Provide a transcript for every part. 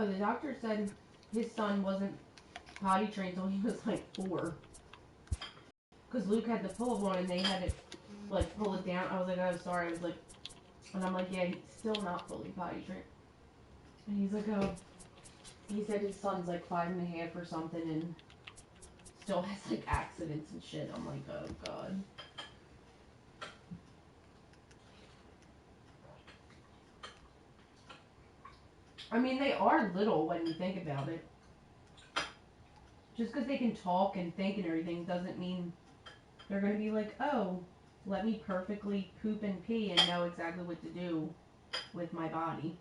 Oh, the doctor said his son wasn't potty trained until he was like 4. Because Luke had the pull one and they had to like pull it down. I was like, oh, sorry. I was like, and I'm like, yeah, he's still not fully potty trained. And he's like, oh, he said his son's like 5.5 or something and still has like accidents and shit. I'm like, oh god. I mean, they are little when you think about it. Just because they can talk and think and everything doesn't mean they're going to be like, oh, let me perfectly poop and pee and know exactly what to do with my body.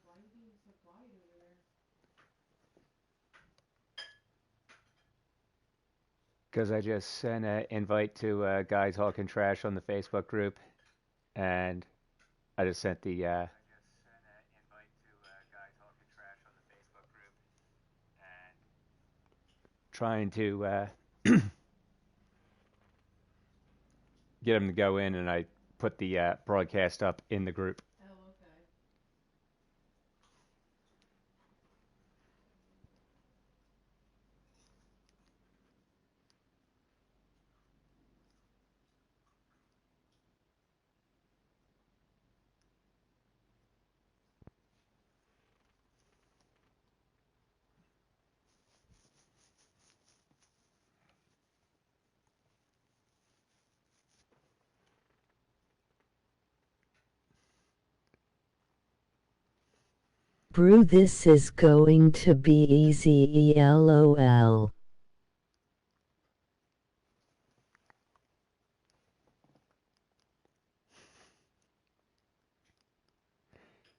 Why are you being so quiet over there? Because I just sent an invite to a guy talking trash on the Facebook group, and I just sent the trying to get him to go in, and I put the broadcast up in the group. Oh, okay. Brew, this is going to be easy, lol.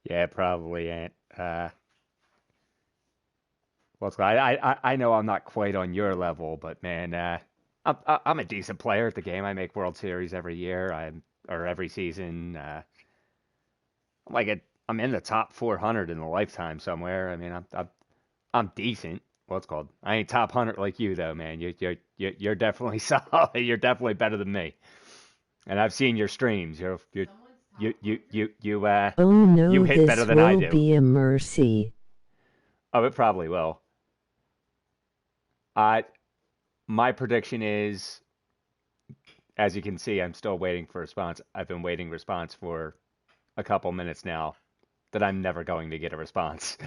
Yeah, probably ain't. Well, I know I'm not quite on your level, but man, I'm a decent player at the game. I make World Series every year. Or every season. I'm like I'm in the top 400 in the lifetime somewhere. I mean, I'm decent. What's called? I ain't top 100 like you though, man. You're definitely solid. You're definitely better than me. And I've seen your streams. Someone's top 100? Oh You no, hit better this than I will do. be a mercy. Oh, it probably will. Uh, my prediction is, as you can see, I'm still waiting for a response. I've been waiting response for a couple minutes now. That I'm never going to get a response.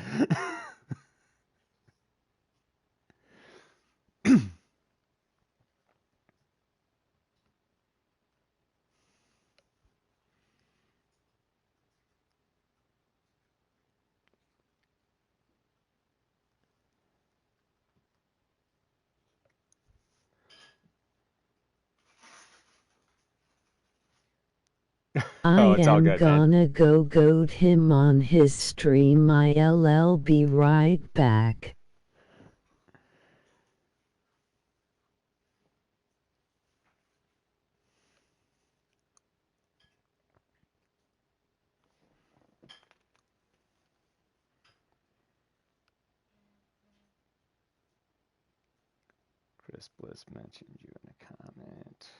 Oh, I it's all am good, man. gonna go goad him on his stream. I'll be right back. Chris Bliss mentioned you in a comment.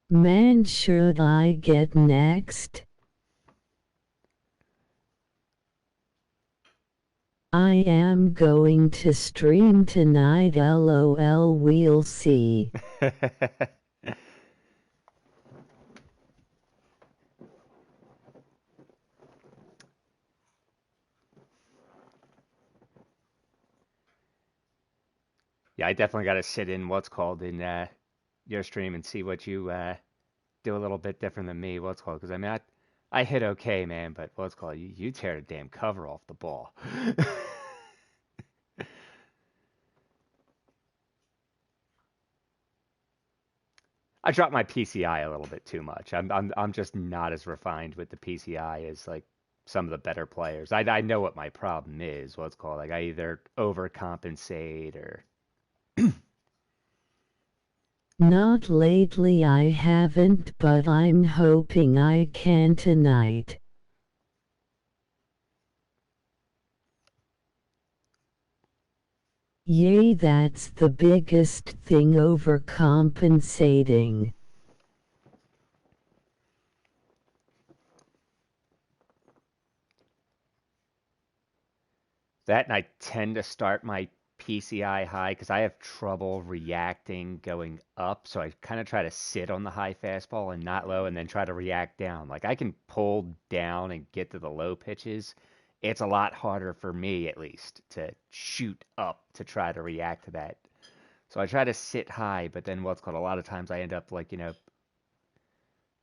Man, should I get next? I am going to stream tonight. LOL, we'll see. Yeah, I definitely got to sit in what's called in your stream and see what you do a little bit different than me. What's called because I mean I hit okay, man, but what's called you tear the damn cover off the ball. I dropped my PCI a little bit too much. I'm just not as refined with the PCI as like some of the better players. I know what my problem is. What's called like I either overcompensate or Not lately, I haven't, but I'm hoping I can tonight. Yay, that's the biggest thing, overcompensating. that, and I tend to start my PCI high because I have trouble reacting going up. So I kind of try to sit on the high fastball and not low, and then try to react down. Like I can pull down and get to the low pitches. It's a lot harder for me, at least, to shoot up to try to react to that. So I try to sit high, but then what's called a lot of times I end up like,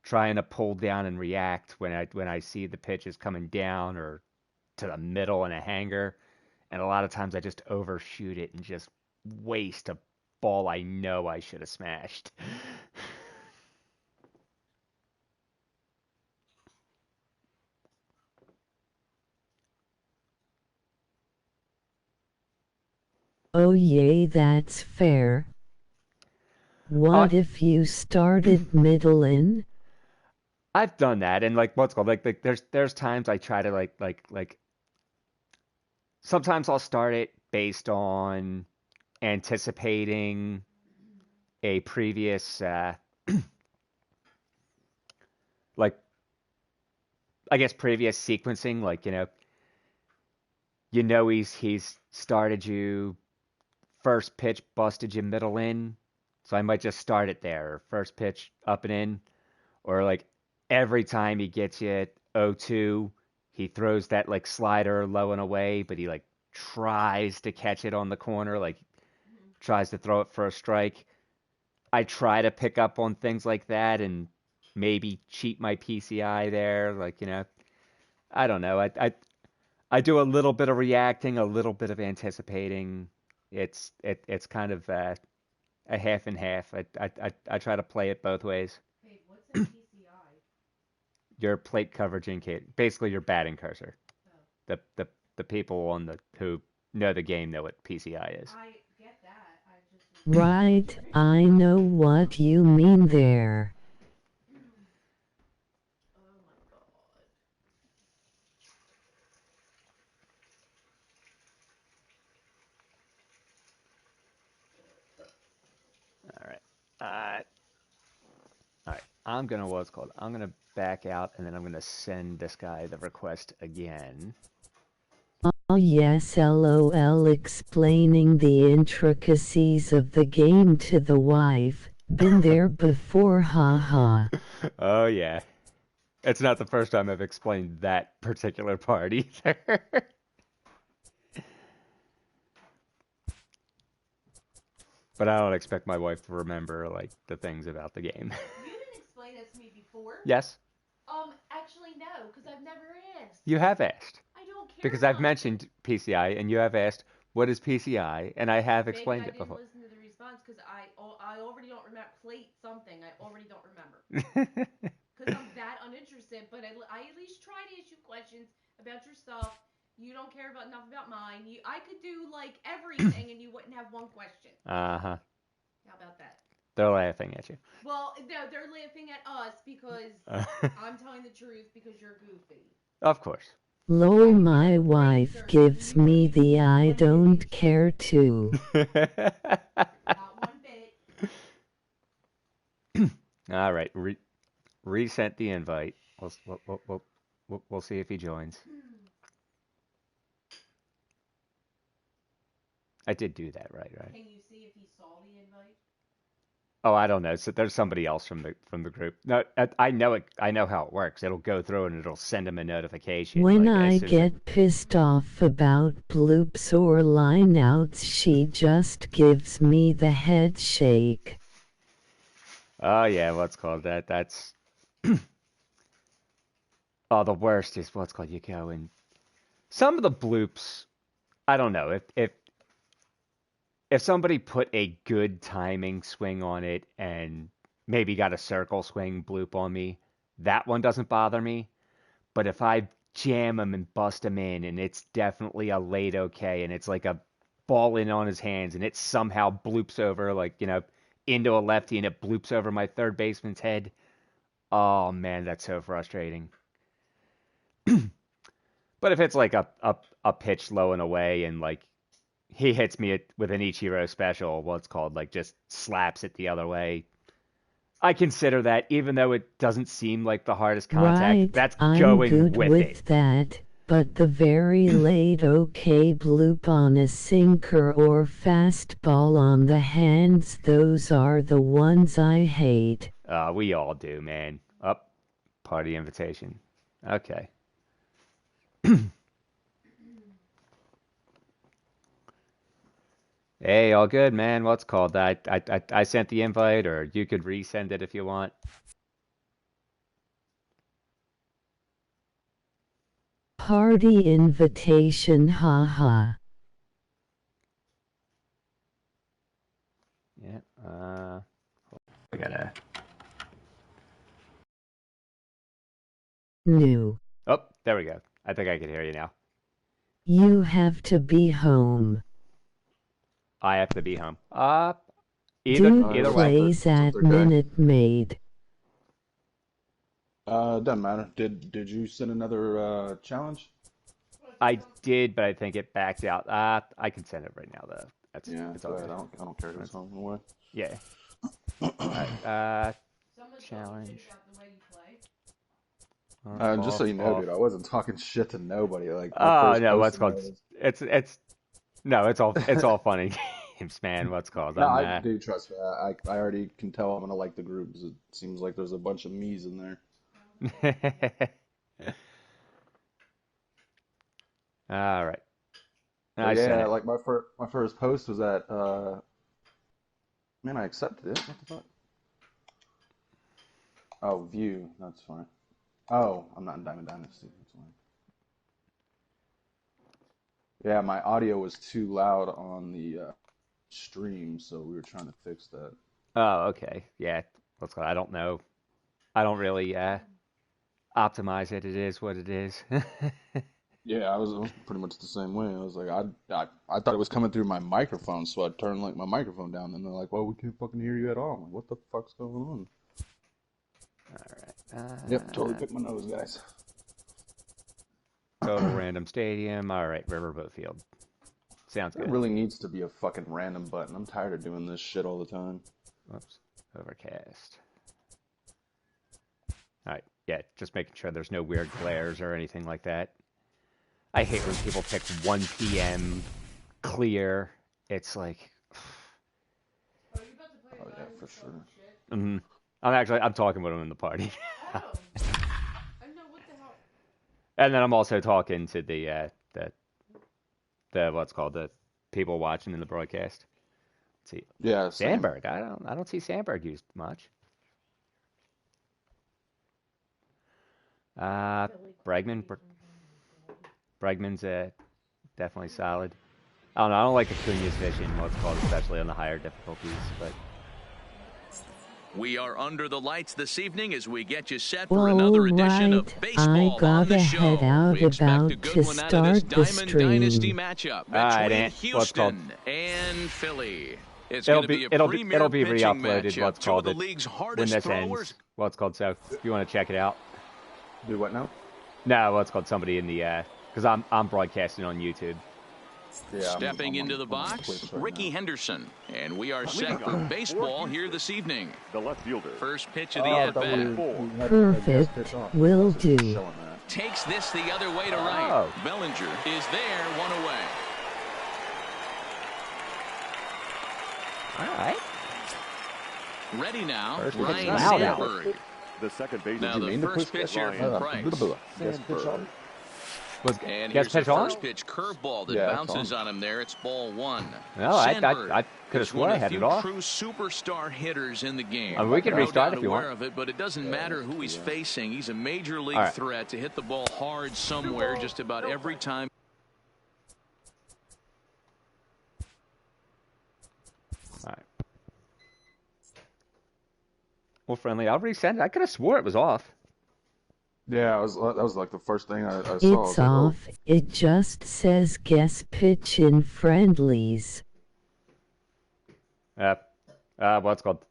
trying to pull down and react when I see the pitches coming down or to the middle in a hanger. And a lot of times I just overshoot it and just waste a ball I know I should have smashed. Oh, yay, that's fair. Oh, What if you started middle in? I've done that, and like what's called like there's times I try to like sometimes I'll start it based on anticipating a previous like I guess previous sequencing, like he's started you first pitch busted you middle in, so I might just start it there. Or first pitch up and in, or like every time he gets you at 0-2, he throws that like slider low and away, but he like tries to catch it on the corner, like tries to throw it for a strike. I try to pick up on things like that and maybe cheat my PCI there, like I don't know. I do a little bit of reacting, a little bit of anticipating. It's kind of a half and half. I try to play it both ways. Wait, what's a PCI? Your plate coverage indicator, basically your batting cursor. Oh. The people on the who know the game know what PCI is. I get that. I just Right, I know what you mean there. Oh my god. All right. All right. I'm gonna what's called. I'm gonna back out and then I'm gonna send this guy the request again. yes, lol, explaining the intricacies of the game to the wife. Been there before, haha. Oh yeah. It's not the first time I've explained that particular part either. But I don't expect my wife to remember like the things about the game. You didn't explain this to me before. Yes, Actually, no, because I've never asked. you have asked. I don't care. Because I've mentioned PCI and you have asked, what is PCI? And I have explained it before. I didn't listen to the response because I already don't remember. Plate something. I already don't remember. Because I'm that uninterested, but I at least try to ask you questions about your stuff. You don't care about enough about mine. I could do like everything and you wouldn't have one question. Uh-huh. How about that? They're laughing at you. Well, no, they're laughing at us because I'm telling the truth because you're goofy. Of course. Lol, my wife gives me the I don't care too. Not one bit. All right. Resent the invite. We'll see if he joins. I did do that, right? Can you see if he saw the invite? Oh, I don't know. So there's somebody else from the group. No, I know it. I know how it works. It'll go through and it'll send him a notification. When like, I get pissed off about bloops or lineouts, she just gives me the head shake. Oh yeah, what's called that? That's oh, the worst is what's called you go and some of the bloops. I don't know if somebody put a good timing swing on it and maybe got a circle swing bloop on me, that one doesn't bother me. But if I jam him and bust him in and it's definitely a late okay and it's like a ball in on his hands and it somehow bloops over like, into a lefty and it bloops over my third baseman's head. Oh man, that's so frustrating. But if it's like a pitch low and away and like he hits me with an Ichiro special, what's called, like just slaps it the other way. I consider that, even though it doesn't seem like the hardest contact, right, that's I'm going good with it. That, but the very late okay bloop on a sinker or fastball on the hands, those are the ones I hate. We all do, man. Up, party invitation. Okay. Hey, all good, man. What's called? I sent the invite, or you could resend it if you want. Party invitation, haha. Yeah. I gotta. New. Oh, there we go. I think I can hear you now. You have to be home. I have to be home. Either way. Plays at Minute Maid. Doesn't matter. Did you send another challenge? I did, but I think it backed out. I can send it right now though. It's all good. good. I don't care if it's home anyway. Yeah. Alright, challenge. Just so you know, dude, I wasn't talking shit to nobody. Like, oh no, what's called? It's no, it's all funny games, man. What's called? No, I do trust me. I already can tell I'm gonna like the group because it seems like there's a bunch of me's in there. All right. Yeah, like my first post was at man, I accepted it. What the fuck? Oh, view. That's fine. Oh, I'm not in Diamond Dynasty. That's fine. Yeah, my audio was too loud on the stream, so we were trying to fix that. Oh, okay. Yeah. What's called? I don't know. I don't really optimize it. It is what it is. Yeah, I was pretty much the same way. I was like, I thought it was coming through my microphone, so I turned like my microphone down, and they're like, "Well, we can't fucking hear you at all." I'm like, what the fuck's going on? All right. Yep, totally picked my nose, guys. Total random stadium. All right, Riverboat Field. Sounds good. There really needs to be a fucking random button. I'm tired of doing this shit all the time. Whoops. Overcast. All right. Yeah, just making sure there's no weird glares or anything like that. I hate when people pick 1 p.m. clear. It's like, Are you about to play Oh a yeah, game for or sure. mm, I'm talking with them in the party, Oh. I know, what the hell? and then I'm also talking to the what's called the people watching in the broadcast. Let's see, Yeah, same. Sandberg. I don't see Sandberg used much. Uh, Bregman. Bregman's definitely solid. I don't know. I don't like Acuna's vision, what's called, especially on the higher difficulties. But We are under the lights this evening as we get you set for Well, another edition of right, I baseball on the gotta show. head out We expect a about good to one out of this start the Diamond Dynasty stream. matchup all right, between Ant. What's called? Houston and Philly. It's It'll going to be be a it'll be premier it'll be pitching re-uploaded. matchup. What's Two of called the it league's when hardest this throwers. ends. What's called. So if you want to check it out, Do what now? no, what's called somebody in the because I'm broadcasting on YouTube. Yeah, Stepping I'm into the I'm on box, Twitch right Ricky now. Henderson. And we are set for baseball here this evening. The left fielder. First pitch of the Oh, I thought at-bat. we had Perfect. pitch off. Will It's just do. showing that. Takes this the other way to right. Oh. Bellinger is there, one away. All right. Ready now, First pitch Ryan loud out. Sandberg. The second baseman. Now you the mean to first push pitch that? here Ryan. from Blah, Price. blah, blah. Yes, pitch on. Was And guess here's the pitch on? first pitch curveball that Yeah, it's bounces on. on him there. It's ball one. No, I could have is sworn one I of had the it few off. true superstar hitters in the game. I mean, we can No restart doubt if you aware want. of it, but it doesn't matter who he's facing. He's a major league All right. threat to hit the ball hard somewhere just about every time. All right. Well, friendly, I'll resend it. I could have swore it was off. Yeah, that was like the first thing I saw. I was It's like, oh. off. It just says guest pitch in friendlies. What's called?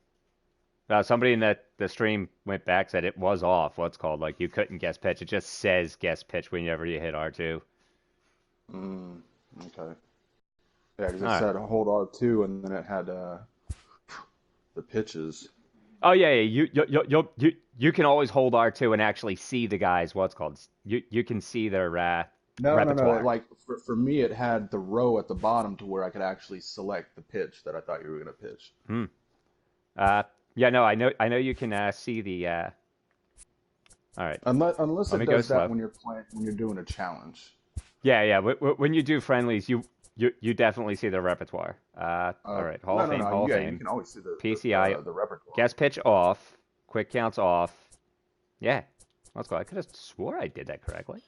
Somebody in the stream went back, said it was off. What's called, like, you couldn't guess pitch. It just says guess pitch whenever you hit R2. Okay. Yeah, because it All right. said hold R2, and then it had the pitches. Oh yeah, you can always hold R2 and actually see the guys. What's called? You can see their No. repertoire. Like for me, it had the row at the bottom to where I could actually select the pitch that I thought you were gonna pitch. Yeah, no, I know you can see the. All right. Unless Let it me go does slow. that when you're doing a challenge. Yeah. When you do friendlies, you definitely see the repertoire. All right, Hall of Fame, Hall of yeah, Fame. you can always see the PCI, the repertoire. Guess pitch off, quick counts off. Yeah, let's go. I could have swore I did that correctly.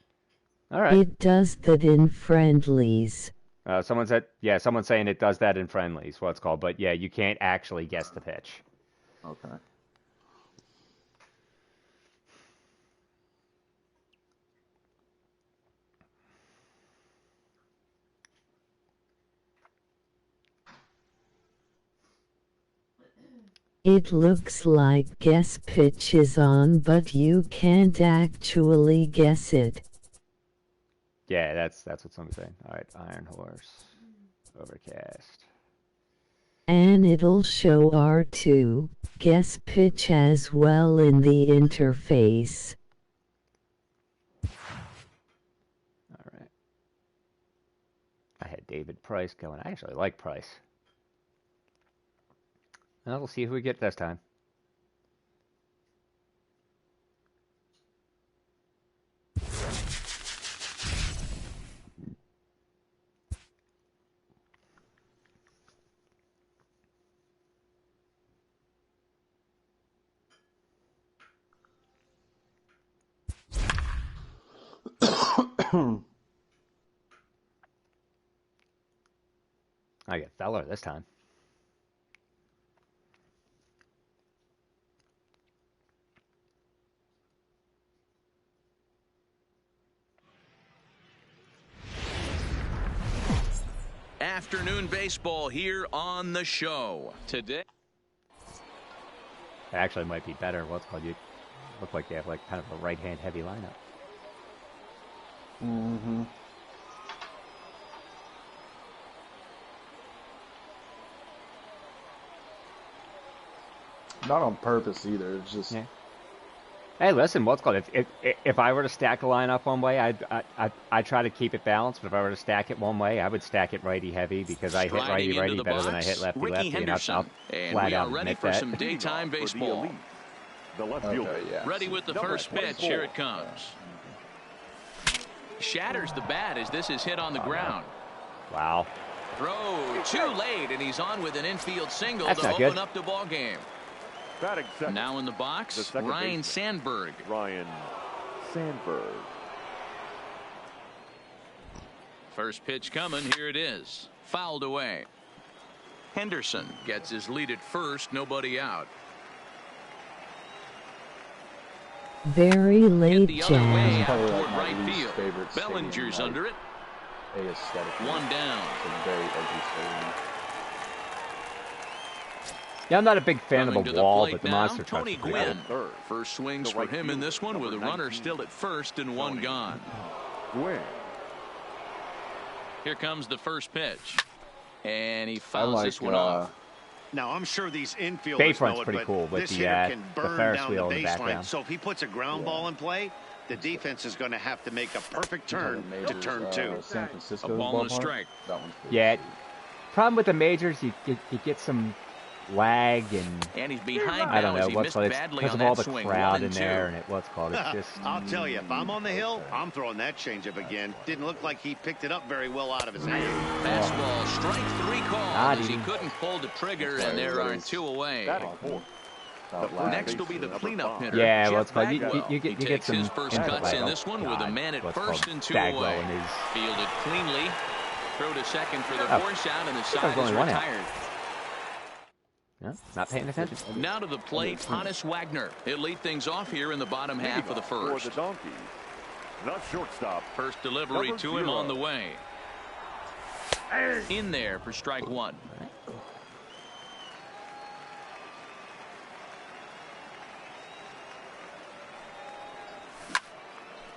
All right. It does that in friendlies. Someone said, yeah, someone's saying it does that in friendlies, what's called, but yeah, you can't actually guess the pitch. Okay. It looks like guess pitch is on, but you can't actually guess it. Yeah, that's what someone's saying. All right, Iron Horse, Overcast. And it'll show R2, guess pitch as well in the interface. All right. I had David Price going. I actually like Price. Well, we'll see who we get this time. I get Feller this time. Afternoon baseball here on the show. Today. It actually might be better. What's called, you look like you have like kind of a right-hand heavy lineup. Mm-hmm. Not on purpose either. It's just Yeah. Hey, listen, what's called? If I were to stack a lineup one way, I'd try to keep it balanced. But if I were to stack it one way, I would stack it righty heavy because I hit Striding righty into the better than I box, hit lefty Ricky lefty, and I'll Henderson. And flat we out are ready admit for that. some daytime baseball. The left Okay, fielder. yeah. Ready with the Number first pitch. 24. Here it comes. Shatters the bat as this is hit on the ground. Wow. Throw too late, and he's on with an infield single That's to not open good. up the ball game. Batting second. Now in the box, The second Ryan baseman. Sandberg. Ryan Sandberg. First pitch coming. Here it is. Fouled away. Henderson gets his lead at first. Nobody out. Very Hit late the other way jam. out Probably toward like my right least field. favorite stadium, Bellinger's like, under it. Aesthetically. One down. It's a very ugly stadium. Yeah, I'm not a big fan Coming of to the the wall, plate but the now, monster trucks Tony are pretty Gwynn. good. Third. First swings The for right him in fielder, this one with a number runner 19. still at first and one gone. Gwynn. Here comes the first pitch. And he I fouls like this one off. Now, I'm sure these infielders Bayfront's know it, pretty but cool with this the, hitter can the burn Ferris down wheel the in the baseline. background. So if he puts a ground ball in play, the defense is going to have to make a perfect turn to Majors, turn two. San Francisco's A ball and a ballpark. strike. That one's pretty Yeah. sweet. Problem with the majors, you get some lag and And he's behind I don't now as know he what's missed called. It's badly because on of all that the swing. crowd 1 in and 2. there and what's called. It's just I'll tell you, if I'm on the hill, I'm throwing that changeup again. Didn't look like he picked it up very well out of his hand. Fastball, strike 3 call Not as he even. couldn't pull the trigger, and there are 2 away. Batting fourth. Without The lag. Next will be the cleanup hitter. yeah, Jeff well, it's called. You Bagwell. get He you get takes some his first input cuts lag. in this one with a God, man at what's first called and 2 Bagwell away. and his Fielded cleanly. Throw to second for the Oh, force out, and the there's side is only one out. retired. yeah, not paying attention. Now to the plate, Hannes Wagner. He'll lead things off here in the bottom half of the For first. the Donkeys. The shortstop. First delivery Number to him 0. on the way. In there for strike 1.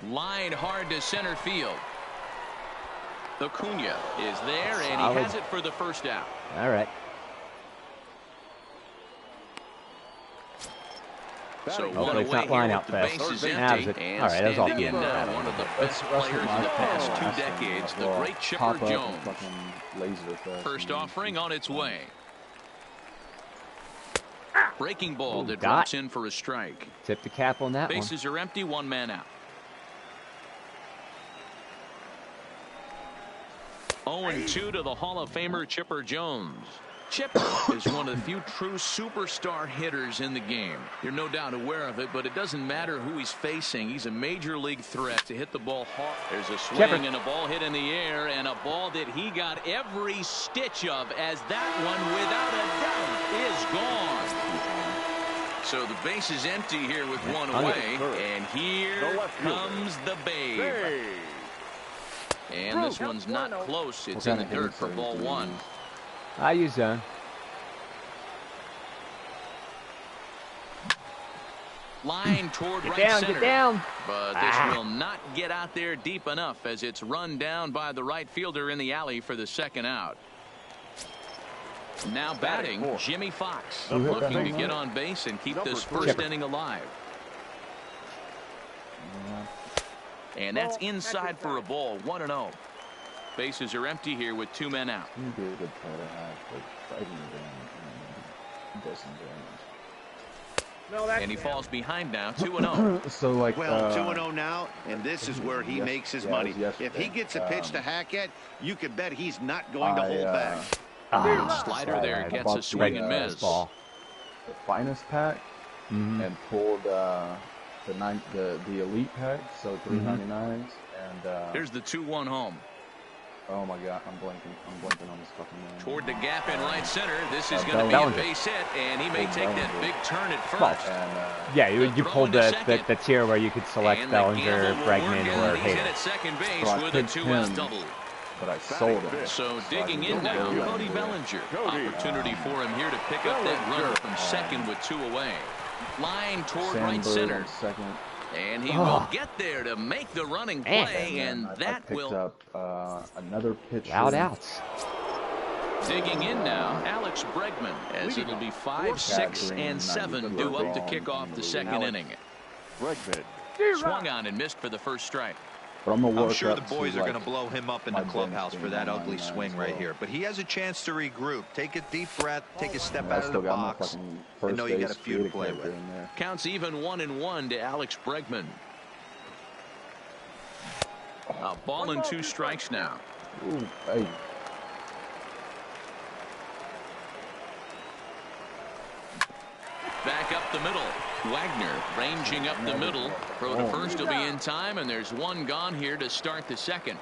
Line hard to center field. Acuna is there, and he Solid. has it for the first out. All right. So Batting one Hopefully it's away not here line with out the fast. bases Now empty, is it? and All right, that was all standing in good. now, one of the best That's players what of my the past phone 2 asked me. decades, the Well, great Chipper pop up and Jones. fucking laser fest First and- offering on its way. Breaking ball that got. drops in for a strike. Tip the cap on that one. Bases are empty, 1 man out. 0-2 to the Hall of Famer Chipper Jones. Chipper is one of the few true superstar hitters in the game. You're no doubt aware of it, but it doesn't matter who he's facing. He's a major league threat to hit the ball hard. There's a swing Chipper. and a ball hit in the air, and a ball that he got every stitch of, as that one, without a doubt, is gone. So the base is empty here with 1 Hung it. away, and here The left fielder. comes the Babe. Hey. And this one's not close. It's in the dirt for ball 1. I use zone. Line toward Get right down, center. get down. But this will not get out there deep enough as it's run down by the right fielder in the alley for the second out. Now batting, fourth. Jimmy Fox, Number looking to 31. get on base and keep Number this three. first Chipper. inning alive. And that's inside for a ball, 1-0. Bases are empty here with 2 men out. He'd be a good player to have, but fighting damage, does some damage. And he falls behind now, 2-0. So like, Well, 2-0 now, and this is where he yes- makes his yeah, it money. was yesterday. If he gets a pitch to hack at, you can bet he's not going to hold back. Slider there I gets bought a swing the, and miss. Ball. the finest pack Mhm. and pulled the elite pack, so $3.99s, and Here's the 2-1 home. oh my god, I'm blanking on this fucking name. Toward the gap in right center. This is going to be a Bellinger. base hit, and he may take that Bellinger. big turn at Well, first. And Yeah, you The throw pulled into the second. tier where you could select And the Bellinger, gamble will Bregman, work, or and he's in Hader. at second base So I with a picked 2-out him. double. but I sold him. So I digging can in go now, Bellinger. Cody Bellinger. Cody. Opportunity for him here to pick up that runner from second with 2 away. Line toward right Sandberg center. on second. And he Oh. will get there to make the running play, And and I that picked will... up another pitcher. Loud outs. Digging in now, Alex Bregman, as it'll be 5, 6, and 7 due up to kick off the second inning. Bregman. Swung on and missed for the first strike. But I'm I'm sure the boys are going to blow him up in the clubhouse for that ugly swing right here. But he has a chance to regroup. Take a deep breath, take a step out of the box, and know you got a few to play with. Counts even 1-1 to Alex Bregman. A ball and 2 strikes now. Ooh, hey. Back up the middle. Wagner ranging up the middle. Throw to first will be in time, and there's one gone here to start the second.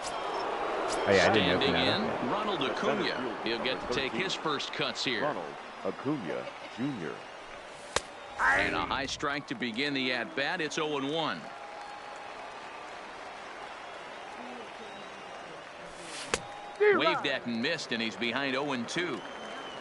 Oh, yeah, I didn't Standing know in, that. Ronald Acuna. He'll get to take his first cuts here. Ronald Acuna Jr. And a high strike to begin the at-bat. It's 0-1. Waved at and missed, and he's behind 0-2.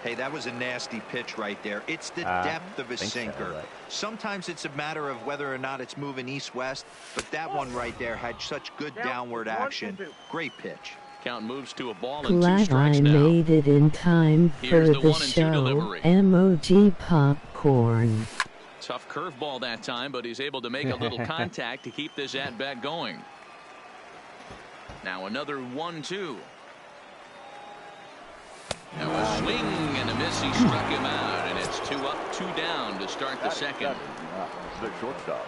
Hey, that was a nasty pitch right there. It's the depth of his sinker. right. Sometimes it's a matter of whether or not it's moving east-west, but that one right there had such good downward action. Great pitch. Count moves to a ball and 2 Glad I strikes now. made it in time Here's for the the 1-2 show. delivery. MOG popcorn. Tough curveball that time, but he's able to make a little contact to keep this at-bat going. Now another 1-2. Now a swing and a miss. He struck him out, and it's 2 up, 2 down to start the second. The shortstop.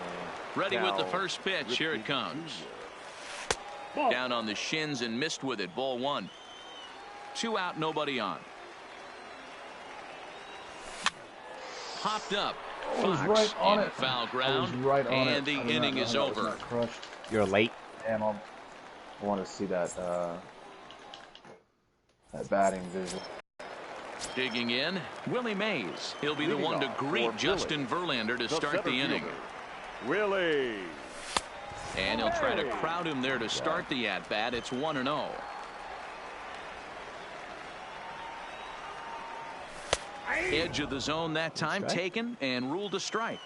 Ready with the first pitch. Here it comes. Down on the shins and missed with it. Ball 1. 2 out, nobody on. Popped up. Fox in a foul ground, and the inning is over. You're late. Damn, I want to see that that batting vision. Digging in, Willie Mays. He'll be the one to greet Justin Verlander to start the inning. Willie. And he'll try to crowd him there to start the at-bat. It's 1-0. Edge of the zone that time taken and ruled a strike.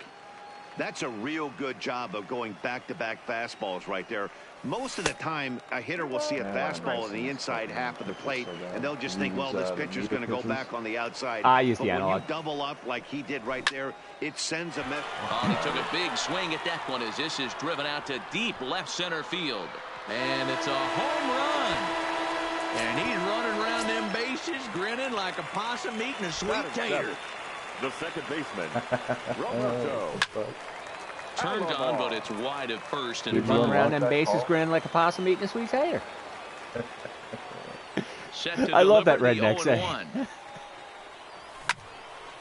That's a real good job of going back-to-back fastballs right there. Most of the time, a hitter will see a fastball in the inside half of the plate, and they'll just think, well, this pitcher's going to go back on the outside. I use but the when analog. you double up like he did right there, it sends a message. Oh, he took a big swing at that one as this is driven out to deep left center field. And it's a home run. And he's running around them bases, grinning like a possum eating a sweet tater. The second baseman, Roberto. Turned on, but it's wide at first. And Running around Bummer them bases grinning like a possum eating a sweet tater. set to I love that deliver the redneck saying. 0-1.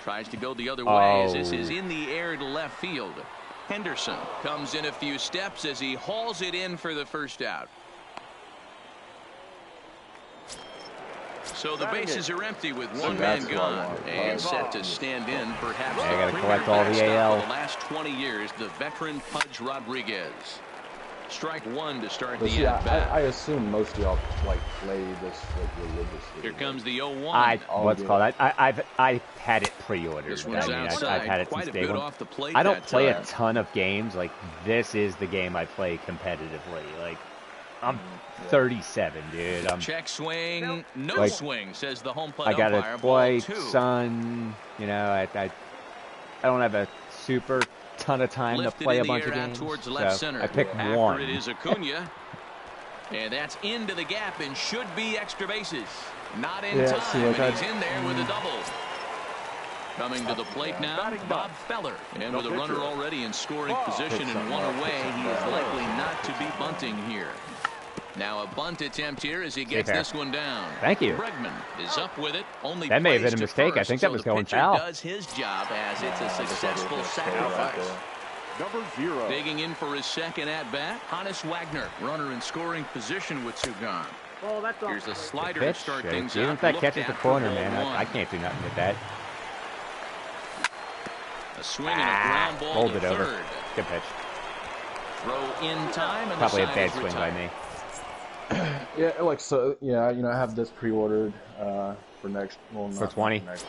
Tries to go the other way as this is Oh. in the air to left field. Henderson comes in a few steps as he hauls it in for the first out. So the bases are empty with one man that's what I gone want. and set to stand in perhaps I gotta the collect premier all the backstop AL. of the last 20 years, the veteran Pudge Rodriguez. Strike 1 to start But the see, at-bat. I assume most of y'all like play this like religiously. Here comes the 0-1. What's it called? I've had it pre-ordered. This I one's mean, outside. I've had it Quite since a day bit one. off the plate I don't that play time. a ton of games. Like, this is the game I play competitively. Like, I'm 37, dude. Check swing, no Like, swing, says the home plate I got umpire. a Ball boy, 2. son. You know, I don't have a super ton of time to Lifted play in a the bunch air of out games. towards left So center. I pick After one. it is Acuna. And that's into the gap and should be extra bases. Not in Yeah, time, see, like and he's in there with a double. Coming to the plate now, Bob Feller. And with a runner already in scoring position and one away, he is likely not to be bunting here. Now a bunt attempt here as he gets fair. this one down. Thank you. Bregman is up with it. Only That may have plays been a to mistake. I first, think that so was the going pitcher foul. does his job as it's a successful sacrifice. Number 0. Digging in for his second at-bat, Hannes Wagner, runner in scoring position with 2 gone. Here's a slider to Pitch. start Even things if out. that Looked catches at the for corner, ball man, 1. I can't do nothing with that. A swing and a ground ball Rolled to it over. third. Good pitch. Throw in time, and Probably the a side bad is swing by retired. me. Yeah, like so. Yeah, you know, I have this pre-ordered for next. Well, For not 20? Next,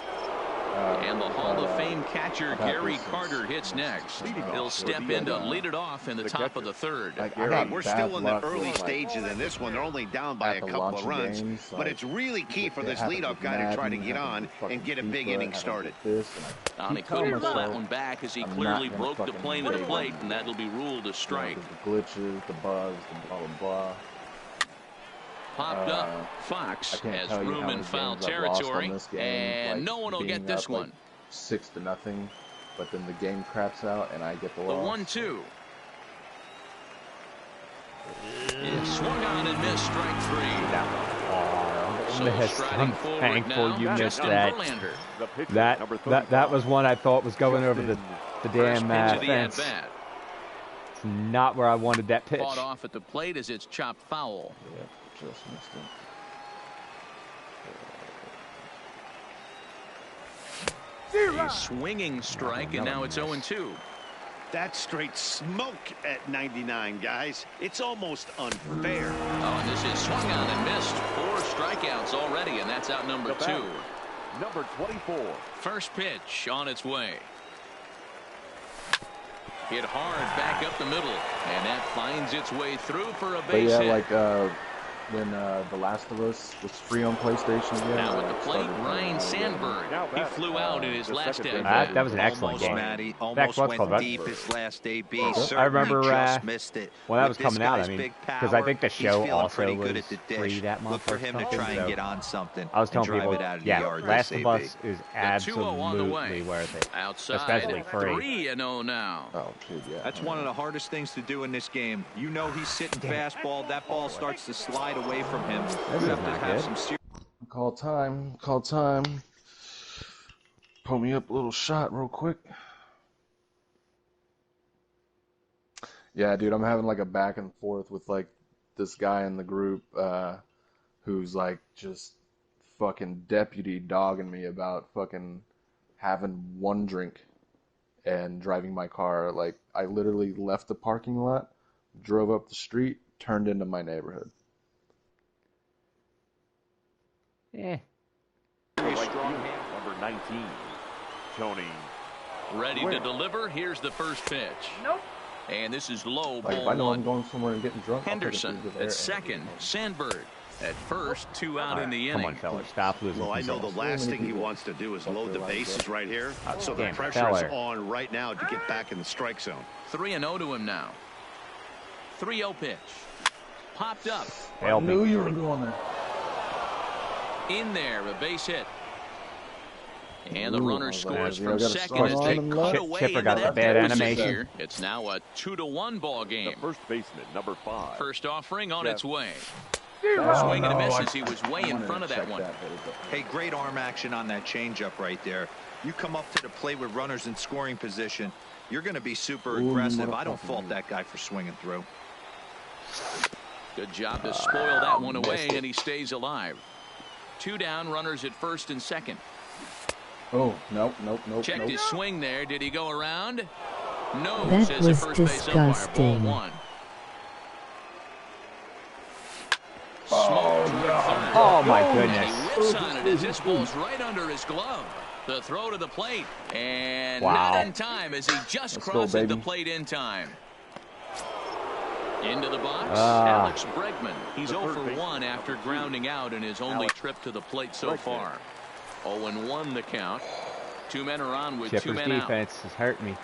And the Hall of Fame catcher I've had Gary this since- Carter hits next. Leading off He'll will step be, in to lead it off in the top catcher. of the third. Like, I Hey, got we're bad still in the luck with, early like, stages in this one. They're only down by at a the couple of launching runs. games, But like, it's really key for it this happens leadoff with guy to try to Madden, get happens on with fucking and get a big FIFA, inning happens started. with this, and I He keep telling couldn't pull that myself, one back as he I'm clearly not gonna broke the fucking plane of the make plate, it. and that'll be ruled a strike. The glitches, the bugs, the blah blah blah. Popped up. Fox I can't has tell you room how in many foul games I've lost on territory, this game, and like, no one will being get this up, like, one. 6-0, but then the game craps out and I get the The loss. 1-2. Swung on and missed, strike three. So Missed. striding I'm forward thankful now, you missed Justin that. Verlander. The pitcher, number That was 35, one I thought was going over the First damn pitch of the fence. at-bat. It's not where I wanted that pitch. Fought off at the plate as it's chopped foul. Yeah, just missed it. A swinging strike, and now it's 0-2. That's straight smoke at 99, guys. It's almost unfair. Oh, and this is swung on and missed. 4 strikeouts already, and that's out number The 2. batter, number 24. First pitch on its way. Hit hard back up the middle, and that finds its way through for a But base yeah, hit. like when The Last of Us was free on PlayStation again. Now I with the plate, started Ryan playing Sandberg. Now He batting, flew out in his the last second at baseman. That was an excellent Almost, game. Matty. Back Almost what's went called that? deep his last AB. I Certainly remember, just missed it. when that With was coming this out, guy's I mean, big because I think the power, show he's feeling also pretty good was at the dish. free that month Look for or him to something, try and so get on something. I was telling and drive people, it out of yeah, the yard. Last this of Us AB. is 2-0 on the way. absolutely worth it. Outside, Especially free. 3-0 now. Oh, dude, yeah. That's one of the hardest things to do in this game. You know he's sitting fastball. That ball starts to slide away from him. This You is have to not have good. some serious. Call time. Call time. Pull me up a little shot real quick. Yeah, dude, I'm having like a back and forth with like this guy in the group who's like just fucking deputy dogging me about fucking having one drink and driving my car. Like I literally left the parking lot, drove up the street, turned into my neighborhood. Yeah. Right field, number 19, Tony. Ready to deliver. Here's the first pitch. Nope. And this is low, Like if ball I know I'm 1. going somewhere and getting drunk, I'll take it Henderson through the air at and- second. Sandberg at first. 2 out in the Come inning. on, fellas. Stop losing Well, I know control. the last thing he wants to do is load the bases right here. So the Damn, pressure is feller. on right now to get back in the strike zone. 3-0 to him now. 3-0 pitch. Popped up. Help me. you were going there. In there, a base hit. And the Ooh, runner I was scores like, from I gotta second start as on they him cut left. away Chipper into got that the bad deficit animation. here. It's now a 2-1 ball The game. first baseman, number 5. First offering on Jeff. its way. Oh, Swing and a no, miss I- as he was way I in wanted front to of that check one. but it- Hey, great arm action on that changeup right there. You come up to the plate with runners in scoring position, you're going to be super Ooh, aggressive. I don't motherfucker. fault that guy for swinging through. Good job to spoil that one away, missed it. and he stays alive. 2 down, runners at first and second. Oh, nope. Checked his swing there. Did he go around? No, That says the was first base umpire. Ball disgusting. 1. Oh, my He goodness. whips on it as this ball's right under his glove. The throw to the plate, and Wow. not in time as he just Let's go, crosses the baby. plate in time. Into the box, Ah. Alex Bregman. He's The 0 third for baseman, 1 after number 2. grounding out in his only Alex trip to the plate so Bregman. far. 0-1 the count. 2 men are on with 2 Chipper's men out. defense is hurting me.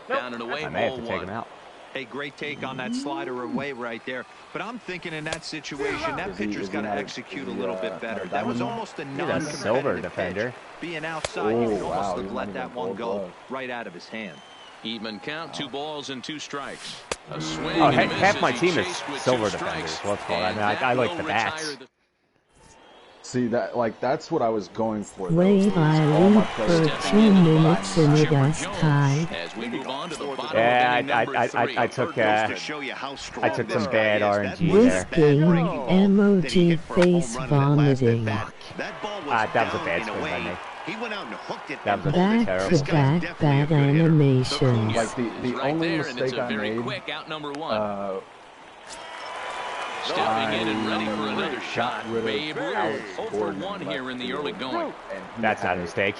Down and away, I may have ball to take 1. him out. Hey, great take on that slider away right there. But I'm thinking in that situation, that pitcher's got to execute a little bit better. That was almost a He's a non-competitive silver pitch. defender. Being outside, you could Oh, almost wow, have he might let have that been one Gold go Glove. right out of his hand. Even count, 2 balls and 2 strikes. A swing Oh, and a miss half as my he team is chased with 2 silver strikes, defenders. What's called? I and mean, I that like will the bats. retire the- See that, like that's what I was going for. though. Wave All I my leave for players- 2 minutes and it Chipper is Jones tied. as we move on to the bottom Yeah, of inning number 3. I took Goes to show you how strong I took this some guy bad is. RNG That was there. a bad Whisking, breaking ball that he emoji hit for a home face run in that last vomiting. at-bat. That ball was that was a down bad in swing by way. me. He went out and hooked it. That and was pulled it. terrible. This Back to guy's back definitely a bad good hitter. animations. Like the He's right only there, and it's mistake a I very made, quick out number 1. stepping in and ready for another shot. rid of Babe Ruth, Alex 0 for Gordon 1 left here in the field. early going. And he That's not had a mistake.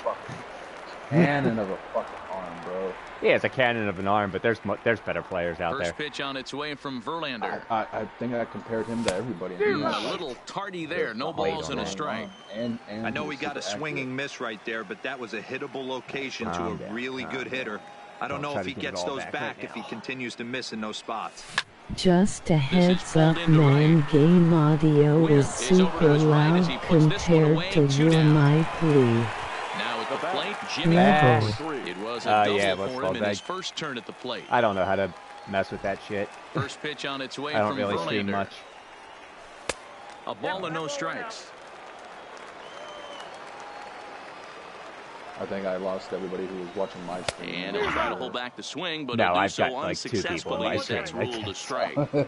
Cannon of a fucking arm, bro. Yeah, it's a cannon of an arm, but there's better players out First there. pitch on its way from Verlander. I think I compared him to everybody. A little tardy there. No balls and a strike. And I know he he's got a super swinging accurate. miss right there, but that was a hittable location to Calm a down, really calm good down. hitter. I don't know Try if to he get it gets all those back back right if he now. continues to miss in those spots. Just a heads pulled up, into man, right. game audio Wheeler is is over to super his right as he loud puts this one away, compared to 2 your down. mic, Lee. Now at the plate, Jimmy Level. Ball. It was a Yeah, double let's for fall him in his back. first turn at the plate. I don't know how to mess with that shit. First pitch on its way I don't from really Verlander. stream much. A ball and no strikes. I think I lost everybody who was watching my stream. And he'll try to hold back the swing, but No, he'll do I've so got, like, 2 people in unsuccessfully my as that's stream. ruled a strike. I don't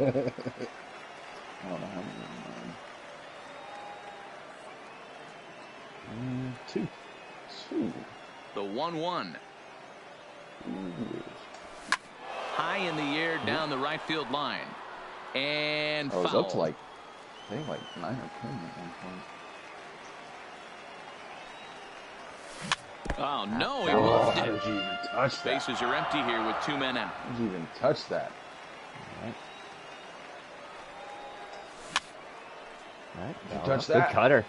know how many. Two. The 1-1. High in the air down the right field line. And I was foul. up to like, I think like 9 or 10 at one point. Oh, no, he Oh, wolfed how it. did you even touch that? Bases are empty here with 2 men out. How did you even touch that? All right. Did you Oh, touch good that? cutter.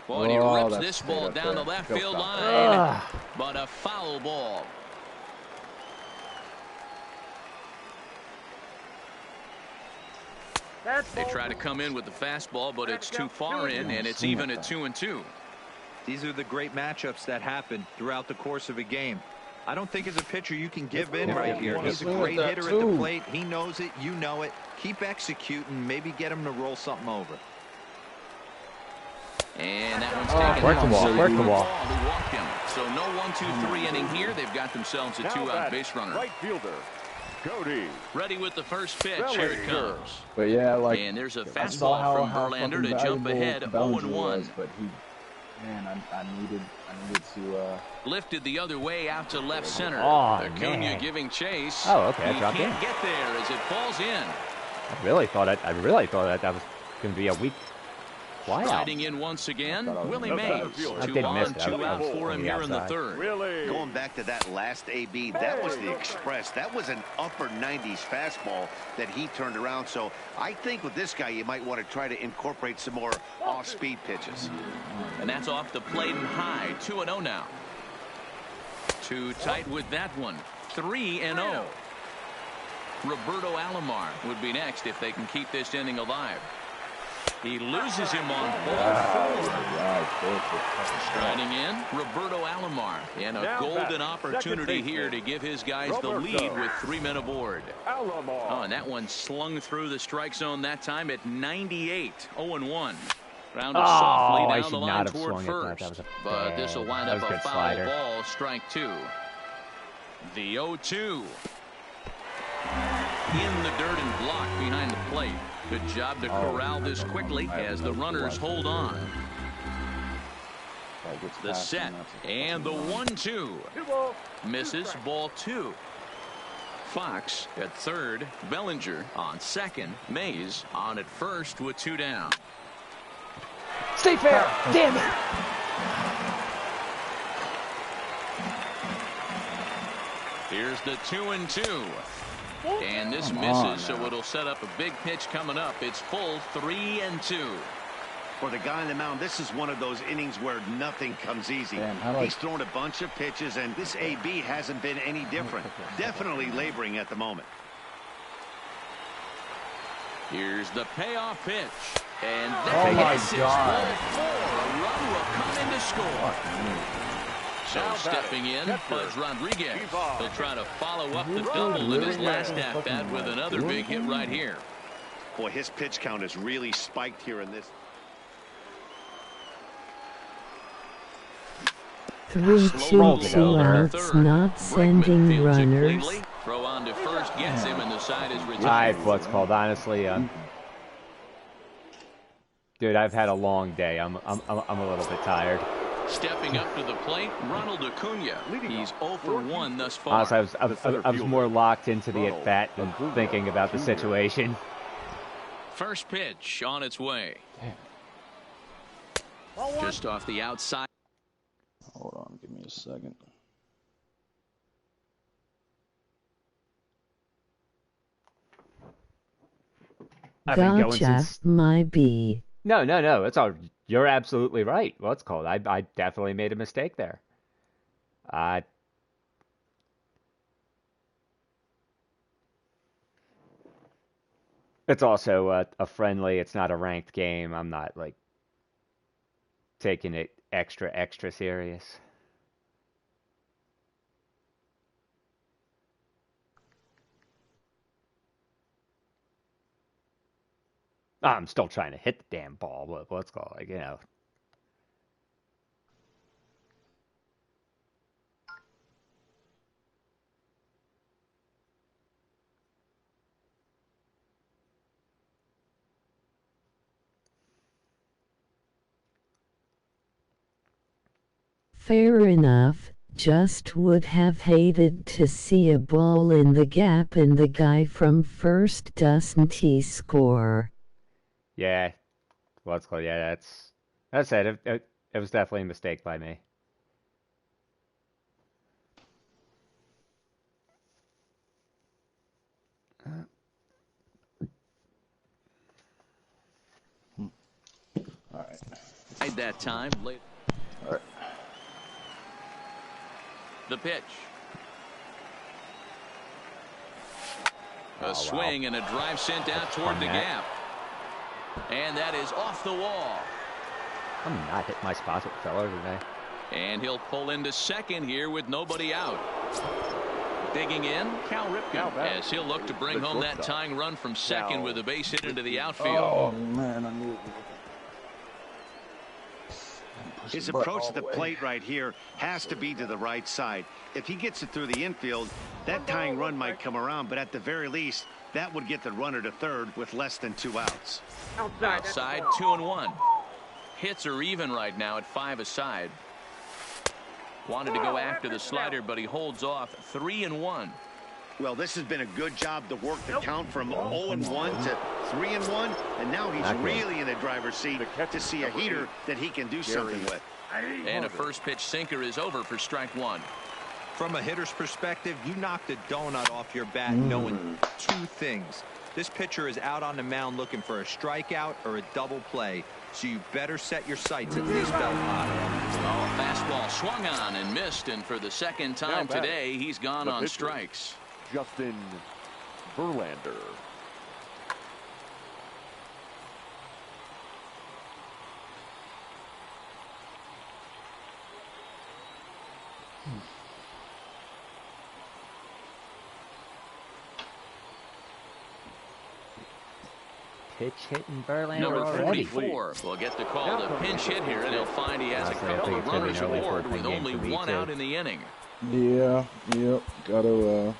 Boy, and he Oh, rips that's this straight ball up down the there. left Go field stop line. But a foul ball. They try to come in with the fastball, but it's too far in, and it's even at 2-2. These are the great matchups that happen throughout the course of a game. I don't think as a pitcher you can give in right here. He's a great hitter at the plate. He knows it. You know it. Keep executing. Maybe get him to roll something over. And that one's taken. Work the wall, work the wall. Who walked him. So no 1-2-3 inning here. They've got themselves a 2-out base runner. Right fielder, Cody. Ready with the first pitch. Here it comes. But yeah, like And there's a I saw fastball from how Verlander fucking to jump valuable ahead Bellinger 0-1. was, but he, man, I needed to. Lifted the other way out to left center. Oh, Acuna man. giving chase. Oh, okay, He dropped can't in. get there as it falls in. I really thought that was going to be a weak flyout. Riding in once again, I Willie was- Mays. I 2 did on, miss it. I 2 was out for on him the here in the outside. third. Really? Going back to that last AB, that was the Express. That was an upper 90s fastball that he turned around. So I think with this guy, you might want to try to incorporate some more off-speed pitches. And that's off the plate and high. 2-0 now. Too tight with that one. 3-0. Roberto Alomar would be next if they can keep this inning alive. He loses him on ball 4. Striding in, Roberto Alomar. And a Now golden batting, opportunity second here baseman, to give his guys the Roberto. lead with 3 men aboard. Alomar. Oh, and that one slung through the strike zone that time at 98. 0-1. Rounded Oh, softly I down should the line not have toward swung at that. first. That was a But this will bad- wind that up was a good foul slider. ball, strike 2. The 0-2. In the dirt and block behind the plate. Good job to corral this quickly as the runners hold on. The set and the 1-2. Misses ball 2. Fox at third. Bellinger on second. Mays on at first with 2 down. Stay fair. Damn it. Here's the 2-2. And this misses, so it'll set up a big pitch coming up. It's full 3-2. For the guy on the mound, this is one of those innings where nothing comes easy. Damn, how do I- He's thrown a bunch of pitches, and this AB hasn't been any different. Definitely laboring at the moment. Here's the payoff pitch. And Oh that my hits it. God. Ball 4. A run will come in to score. So Now stepping batting, in, catcher, Buzz Rodriguez. Ivan. He'll try to follow up the double in his last at-bat with another big hit right here. Boy, his pitch count is really spiked here in this. 3 Slow 2 roll to outs, third. not Brickman sending fields it runners. cleanly. Throw on to first, gets him, and the side is I retired. have what's called, honestly, dude, I've had a long day. I'm a little bit tired. Stepping up to the plate, Ronald Acuna. He's 0 for 1 thus far. Honestly, I was more locked into the at-bat than thinking about the situation. First pitch on its way. Just off the outside. Hold on, give me a second. I've been going Gotcha, since... my bee. No. It's all. You're absolutely right. What's called? I definitely made a mistake there. It's also a friendly. It's not a ranked game. I'm not like taking it extra serious. I'm still trying to hit the damn ball, but what's called, like, you know. Fair enough, just would have hated to see a ball in the gap and the guy from first doesn't he score. Yeah, what's called, yeah, that's it. It was definitely a mistake by me. All right. At that time, late. All right. The pitch. A swing and a drive sent out toward the gap. And that is off the wall. I'm not hitting my spots with fella today. And he'll pull into second here with nobody out. Digging in, Cal Ripken, as he'll look to bring home that tying run from second with a base hit into the outfield. Oh, man, I knew it. His approach to the plate right here has to be to the right side. If he gets it through the infield, that tying run might come around, but at the very least, that would get the runner to third with less than 2 outs. Outside, 2-1. Hits are even right now at 5 aside. Wanted to go after the slider, but he holds off. 3-1. Well, this has been a good job to work the count from 0-1 to 3-1, and now he's really in the driver's seat to see a heater that he can do something with. And a first pitch sinker is over for strike one. From a hitter's perspective, you knocked a donut off your bat knowing 2 things. This pitcher is out on the mound looking for a strikeout or a double play, so you better set your sights at this belt high. Oh, fastball swung on and missed, and for the second time today, he's gone on strikes. Justin Verlander. Pitch hitting Verlander Number already. 44 will get the call to pinch hit here, and he'll find he has a couple of runners aboard with only 1 out in the inning. Yeah, yep. Gotta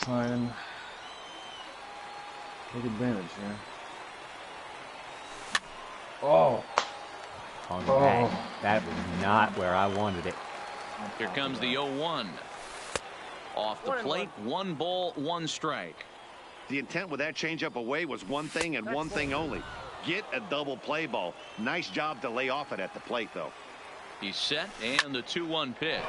try and take advantage here. Oh. That was not where I wanted it. Here comes the 0-1. Off the plate, 1 ball, 1 strike. The intent with that changeup away was one thing and one thing only. Get a double play ball. Nice job to lay off it at the plate, though. He's set, and the 2-1 pitch.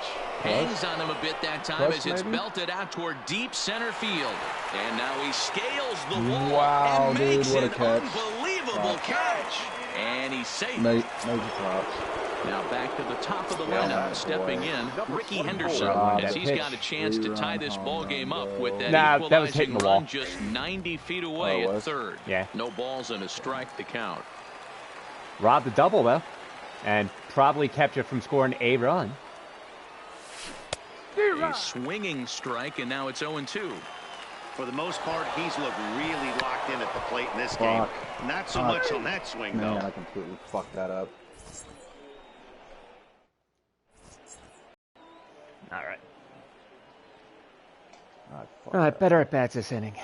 Hangs on him a bit that time as it's belted out toward deep center field. And now he scales the wall and makes what a an catch. Unbelievable catch. And he's safe. Major props. Now back to the top of the lineup, stepping in, Ricky Henderson, as he's got a chance to tie this ball game up with that equalizing run just 90 feet away at third. Yeah. No balls and a strike to count. Robbed the double, though, and probably kept you from scoring a run. A swinging strike, and now it's 0-2. For the most part, he's looked really locked in at the plate in this game. Not so much on that swing, though. Man, I completely fucked that up. All right, better at bats this inning.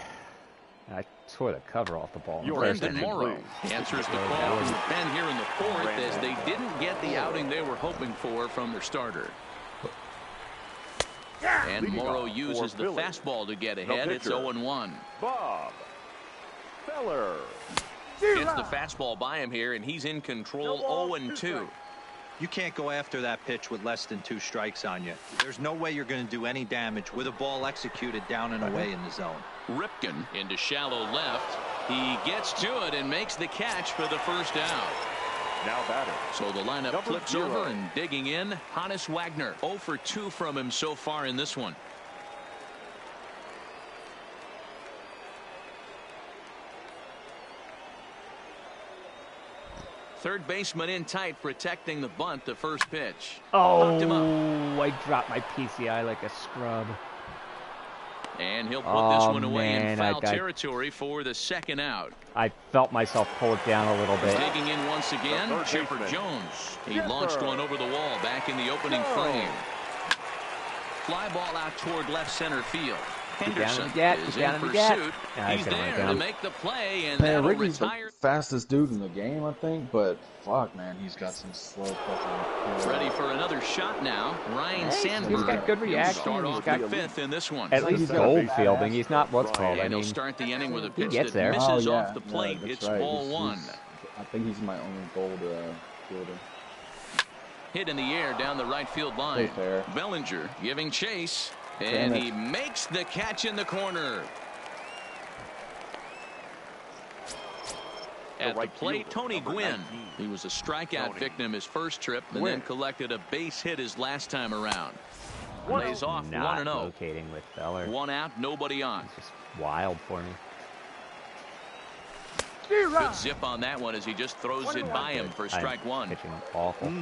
tore the cover off the ball. Brandon Morrow answers the call from the pen here in the fourth as they didn't get the outing they were hoping for from their starter. And Morrow uses the fastball to get ahead. It's 0-1. Bob Feller. It's the fastball by him here, and he's in control. 0-2. You can't go after that pitch with less than 2 strikes on you. There's no way you're going to do any damage with a ball executed down and away in the zone. Ripken into shallow left. He gets to it and makes the catch for the first out. Now batter. So the lineup flips over and digging in. Honus Wagner 0 for 2 from him so far in this one. Third baseman in tight, protecting the bunt. The first pitch. Knocked him up. I dropped my PCI like a scrub. And he'll put this one away in foul territory for the second out. I felt myself pull it down a little bit. Digging in once again, Chipper Jones. He launched one over the wall back in the opening frame. Fly ball out toward left center field. Henderson is in pursuit. He's there to make the play, and that'll Ricky's retire. the fastest dude in the game, I think, but fuck, man, he's got some slow fucking. Ready for another shot now. Ryan Sandberg. He's got good reaction. Start off at 5th in this one. At least gold fielding. He's not what's called. And I mean, he'll start the inning with a pitch gets that there. misses off the plate. Yeah, It's right. ball 1. I think he's my only gold fielder. Hit in the air down the right field line. Fair. Bellinger giving chase. And he makes the catch in the corner. At the plate, Tony Gwynn. He was a strikeout victim his first trip and then collected a base hit his last time around. Lays off 1-0. locating with Feller. 1 out, nobody on. It's just wild for me. Good zip on that one as he just throws it by him for strike 1. Pitching awful.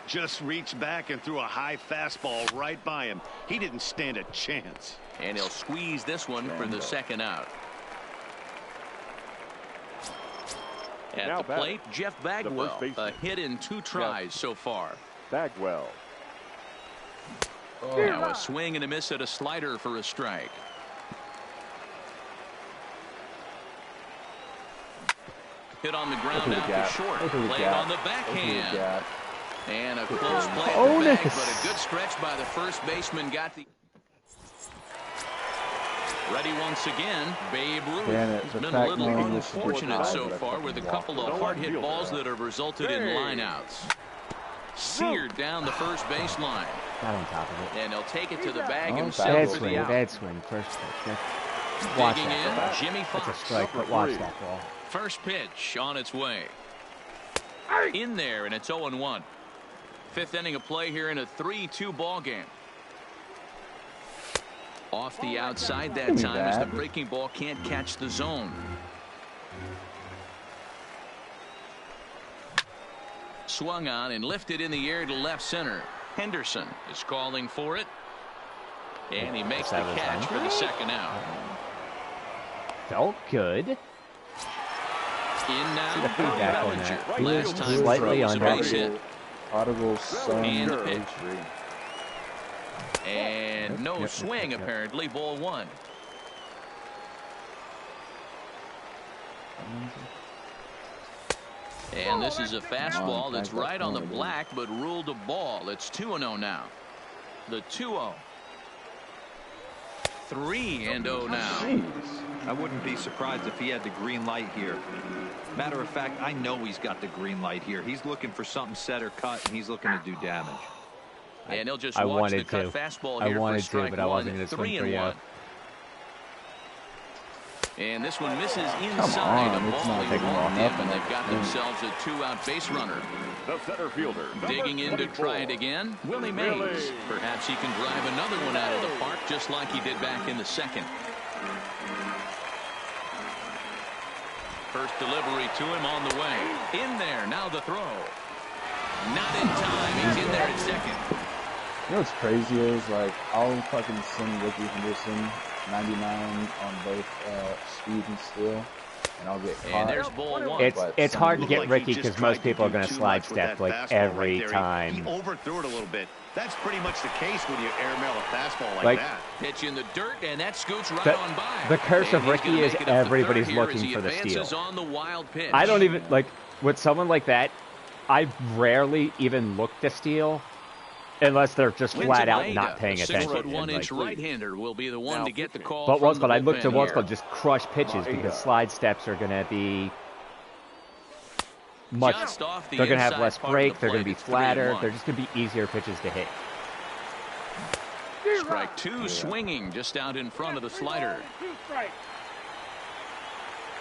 Just reached back and threw a high fastball right by him. He didn't stand a chance. And he'll squeeze this one for the second out. At the plate, Jeff Bagwell. A hit in 2 tries so far. Bagwell. Now a swing and a miss at a slider for a strike. Hit on the ground out for short. Played on the backhand. And a close play at the bag, but a good stretch by the first baseman. Got the ready once again. Babe Ruth. He's been a little unfortunate so far with a couple of hard hit balls that have resulted in lineouts. Seared down the first baseline. Got on top of it. And he'll take it to the bag himself Bad for swing, the out. bad swing. First pitch. Watch Digging that. in, Jimmy Fox. That's a strike, but watch that ball. First pitch on its way. In there, and it's 0-1. 5th inning of play here in a 3-2 ball game. Off the outside that time as the breaking ball can't catch the zone. Swung on and lifted in the air to left center. Henderson is calling for it. And he makes the catch for the second out. Felt good. In now, feedback on Bellinger. that. Last time Slightly throws a under. base hit. Audible son. And the pitch. And no swing apparently. Ball 1. And this is a fastball that's right on the black but ruled a ball. It's 2-0 now. The 2-0. 3-0 now. I wouldn't be surprised if he had the green light here. Matter of fact, I know he's got the green light here. He's looking for something set or cut, and he's looking to do damage. And he'll just watch the cut fastball here for strike 1. But I wasn't going to swing for you. And this one misses inside. A ball he walked him, and they've got themselves a 2-out base runner. The center fielder. Digging in to try it again, Willie Mays. Perhaps he can drive another one out of the park just like he did back in the second. First delivery to him on the way. In there, now the throw. Not in time. He's in there at second. You know what's crazy is, like, I'll fucking send Ricky Henderson 99 on both speed and steal. and I'll get And caught. there's ball one. It's hard to Looked get like he Ricky just because tried most people are do going to too slide much with step that like fastball every right there. time. He overthrew it a little bit. That's pretty much the case when you airmail a fastball Like, that. Pitch in the dirt, and that scoots right The- on by. the curse And of he's Ricky gonna is make it up to everybody's third here looking as he for the advances steal. on the wild pitch. I don't even, like, with someone like that, I rarely even look to steal unless they're just flat out not paying attention. 6'1" Like, right-hander will be the one to get the call. but from the I look to bullpen what's here. called just crush pitches because slide steps are going to be much. Just off the They're going to have inside less part of break. the They're going to plate. be It's flatter. 3-1. They're just going to be easier pitches to hit. Strike two, swinging just out in front of the slider.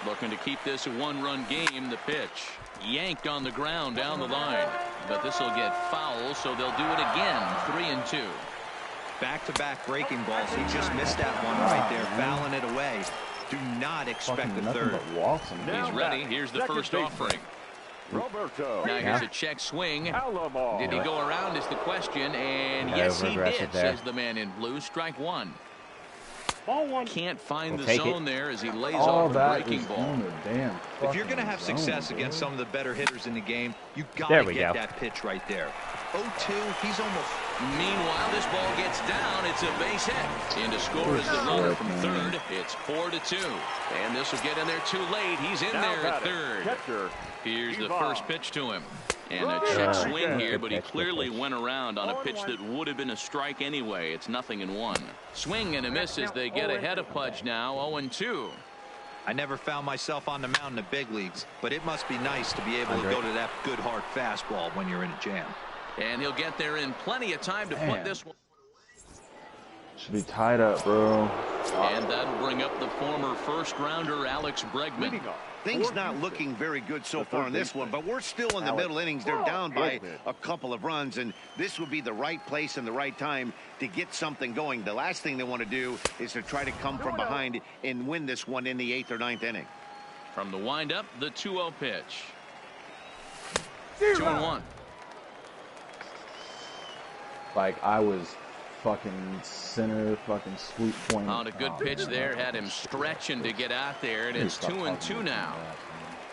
Looking to keep this a one-run game. The pitch yanked on the ground down the line, but this will get foul, so they'll do it again. 3-2. Back-to-back breaking balls. He just missed that one right there, fouling it away. Do not expect Fucking a nothing third. but walks in He's here. ready. Here's the Second first baseman. offering. Roberto Now here's a check swing. Alomar. Did he go around is the question, and Got yes he over-aggressive did, there. says the man in blue. Strike one. Can't find We'll the take zone there as he lays All off a that breaking is ball. in the damn If you're going to have fucking success zone, against bro. some of the better hitters in the game, you got There to we get go. that pitch right there. 0-2, he's almost... Meanwhile, this ball gets down. It's a base hit. In to score is the runner from third. It's 4-2. And this will get in there too late. He's in Now there at batting, third. catcher, Here's the Ivan. first pitch to him. And a check Right. swing here, but he Good pitch, good clearly pitch. went around on a pitch that would have been a strike anyway. It's 0-1. Swing and a miss as they get ahead of Pudge now. 0-2. I never found myself on the mound in the big leagues, but it must be nice to be able to go to that good hard fastball when you're in a jam. And he'll get there in plenty of time to put Man. this one. Should be tied up, bro. And that'll bring up the former first-rounder Alex Bregman. Leading off. Things not looking very good so far in this one, but we're still in the middle innings. They're down by a couple of runs, and this would be the right place and the right time to get something going. The last thing they want to do is to try to come from behind and win this one in the 8th or 9th inning. From the windup, the 2-0 pitch. 2-1. Like, I was fucking center, fucking sweet point. On a good pitch there, had him stretching to get out there, and it's 2-2 now.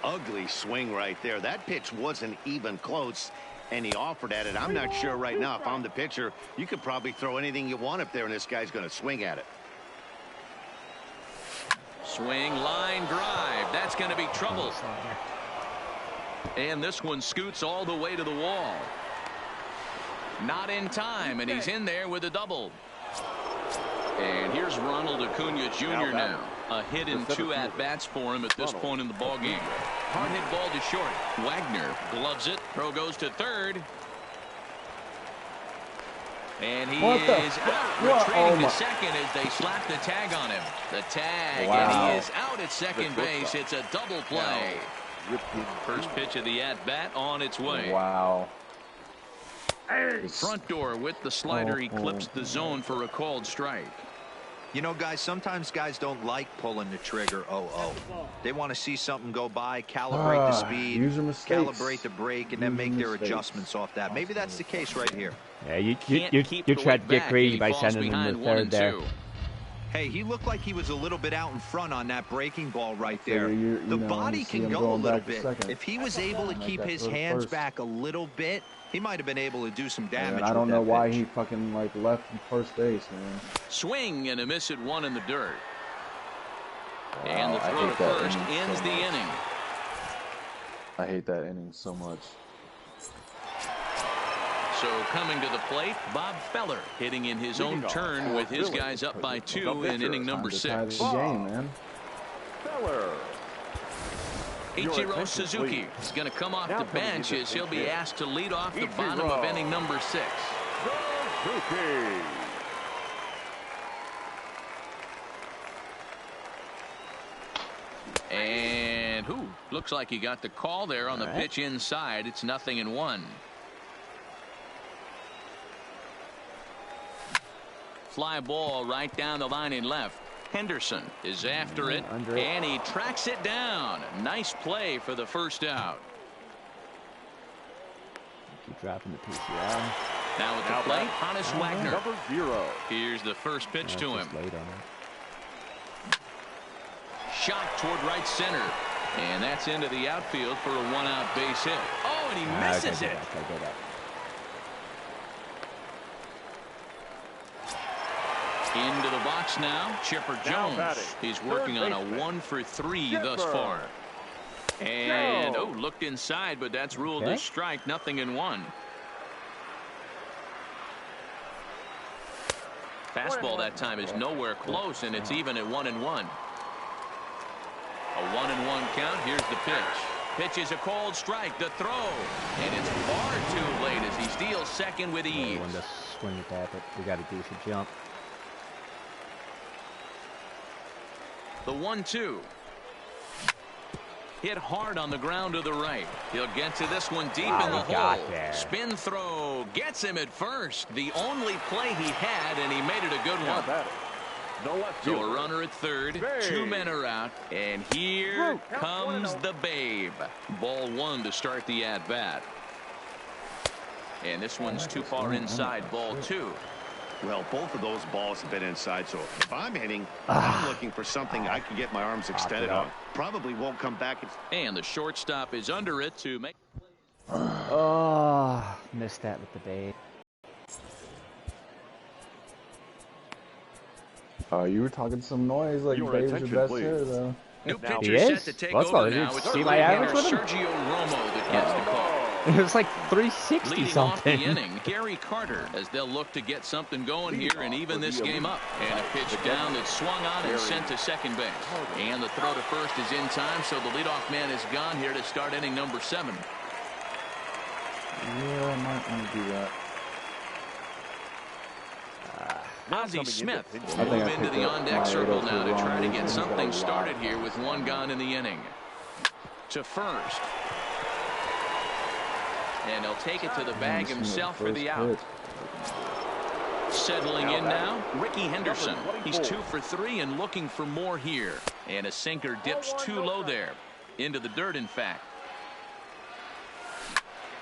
Ugly swing right there. That pitch wasn't even close, and he offered at it. I'm not sure right now if I'm the pitcher. You could probably throw anything you want up there, and this guy's going to swing at it. Swing, line drive. That's going to be trouble. And this one scoots all the way to the wall. Not in time, and he's in there with a double. And here's Ronald Acuna Jr. now. A hit in 2 at-bats for him at this point in the ballgame. Hard hit ball to short. Wagner gloves it. Throw goes to third. And he is out, retreating to second as they slap the tag on him. The tag, and he is out at second base. It's a double play. First pitch of the at-bat on its way. Wow. Front door with the slider. He clips the zone for a called strike. You know, guys, sometimes guys don't like pulling the trigger 0-0. They want to see something go by, calibrate the speed, user mistakes. calibrate the brake, and then make their adjustments off that. Maybe that's the case right here. Yeah, you Can't keep you the tried weight to get back, greedy and by he falls sending him behind to 1 third and there. 2. Hey, he looked like he was a little bit out in front on that breaking ball right there. You The know, body you see can him go a going little back to bit. second. If he was able to Make keep that his throw to hands first. back a little bit, he might have been able to do some damage. And I don't with know that why pitch. he fucking like left from first base, man. Swing and a miss at 1 in the dirt. And the I throw to hate that first inning ends so the much. inning. I hate that inning so much. So coming to the plate, Bob Feller hitting in his own turn with his guys up by 2 in inning number Time to tie 6. the game, man. Feller. Your Ichiro attention, Suzuki please. is going to come off Now the coming bench to the as he'll be pitch. asked to lead off the Ichiro. bottom of inning number 6. Suzuki. And looks like he got the call there on the pitch inside. It's 0-1. Fly ball right down the line in left. Henderson is after it, and he tracks it down. Nice play for the first out. Keep dropping the PCR. Now at the plate, Hannes Wagner. Number 0. Here's the first pitch to him. Just late on it. Shot toward right center. And that's into the outfield for a one-out base hit. Oh, and he misses it. Into the box now, Chipper Jones. He's working on a 1-for-3 thus far. And, looked inside, but that's ruled a strike. Nothing in one. Fastball that time is nowhere close, and it's even at 1-1. A 1-1 count. Here's the pitch. Pitch is a cold strike. The throw. And it's far too late as he steals second with ease. When to swing at that, but we got a decent jump. The 1-2. Hit hard on the ground to the right. He'll get to this one deep in the hole. Spin throw. Gets him at first. The only play he had, and he made it a good one. So a runner at third. 2 men are out. And here comes the Babe. Ball 1 to start the at-bat. And this one's too far inside. Ball 2. Well, both of those balls have been inside, so if I'm hitting, I'm looking for something I can get my arms extended on. Probably won't come back. And the shortstop is under it to make. Oh, missed that with the Babe. You were talking some noise like Babe's your best hitter, though. New pitcher set to take over now. It's see my average with him? Sergio Romo that gets the call. It was like 360 Leading something. off the inning, Gary Carter, as they'll look to get something going here and even this game up. And a pitch down that's swung on and sent to second base. And the throw to first is in time, so the leadoff man is gone here to start inning number 7. Yeah, I might want to do that. Ozzie Smith will move into the on-deck circle now to try to get something started here with 1 gone in the inning. To first. And he'll take it to the bag himself for the out. Settling in now, Ricky Henderson. He's 2 for 3 and looking for more here. And a sinker dips too low there. Into the dirt, in fact.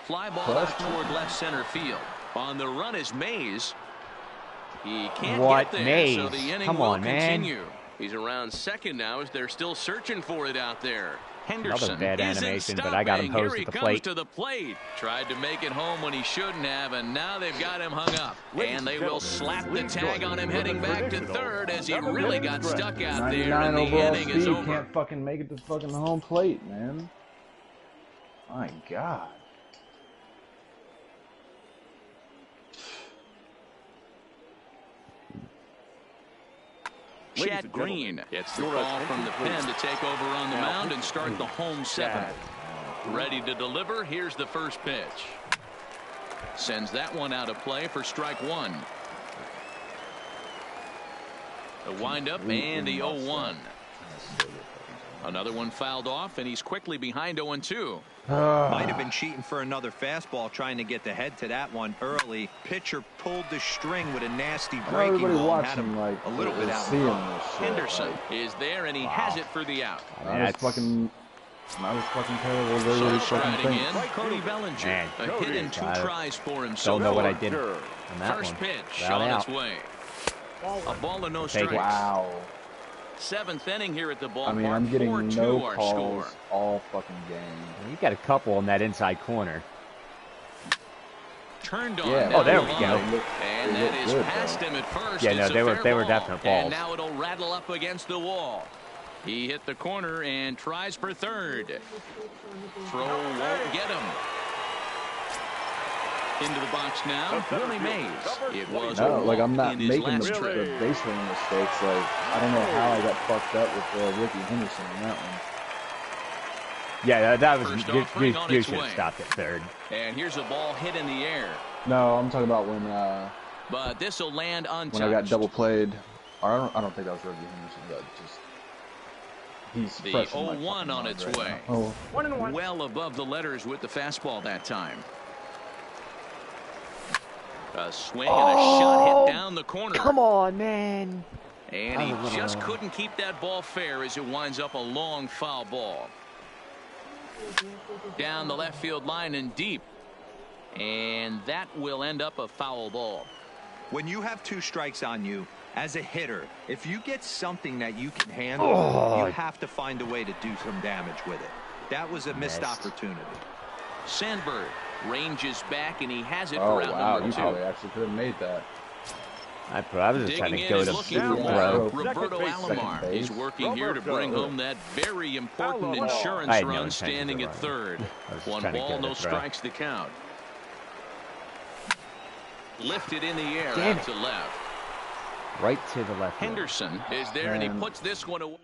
Fly ball out toward left center field. On the run is Mays. He can't get there, Mays? so the inning Come will on, continue. man. He's around second now as they're still searching for it out there. Henderson Another bad isn't animation, stopping. but I got him posed Here at the he plate. comes to the plate. Tried to make it home when he shouldn't have, and now they've got him hung up. And they will slap the tag on him heading back to third as he really got stuck out there, and the inning is over. Can't fucking make it to fucking home plate, man. My God. Chad Green gets the call from the pen to take over on the mound and start the home 7th. Ready to deliver. Here's the first pitch. Sends that one out of play for strike 1. The windup and the 0-1. Another one fouled off, and he's quickly behind 0-2. Might have been cheating for another fastball, trying to get the head to that one early. Pitcher pulled the string with a nasty breaking ball. Had him like a little bit out. Henderson is there, and he has it for the out. Not as fucking terrible as everybody fucking thinks. Cody Bellinger, a hit in 2 tries for him. Don't know what I did on that First one. pitch Round on out. its way. A ball and no strikes. Wow. 7th inning here at the ballpark. I mean, I'm getting 4-2 no our calls score. all fucking game. You got a couple in that inside corner. Turned on. Yeah. Oh, there we go. And that is past him at first. Yeah, no, It's a they were fair ball. definite balls. And now it'll rattle up against the wall. He hit the corner and tries for third. Throw won't get him. Into the box now, Willie Mays. It was No, like I'm not in his making last the trip. base running mistakes. Like I don't know how I got fucked up with Ricky Henderson in that one. Yeah, that was First you offering on its should have way. stopped at third. And here's a ball hit in the air. No, I'm talking about when But this will land untouched. when I got double played. Or I don't think that was Ricky Henderson, but just he's The fresh in my 0-1 fucking on mind its right way. now. Oh. Well above the letters with the fastball that time. A swing and a shot hit down the corner. Come on, man. And he just couldn't keep that ball fair as it winds up a long foul ball. Down the left field line and deep. And that will end up a foul ball. When you have 2 strikes on you, As a hitter, if you get something that you can handle, you have to find a way to do some damage with it. That was a missed opportunity. Sandberg ranges back, and he has it Oh, for out wow. number You 2. probably actually could have made that. I was just trying to Digging go in to is looking for throw. Roberto Alomar. He's working here to bring home that very important insurance run, standing at third. 1 ball, no strikes to count. Lifted in the air out to left. Right to the left. Henderson is there, and he puts this one away.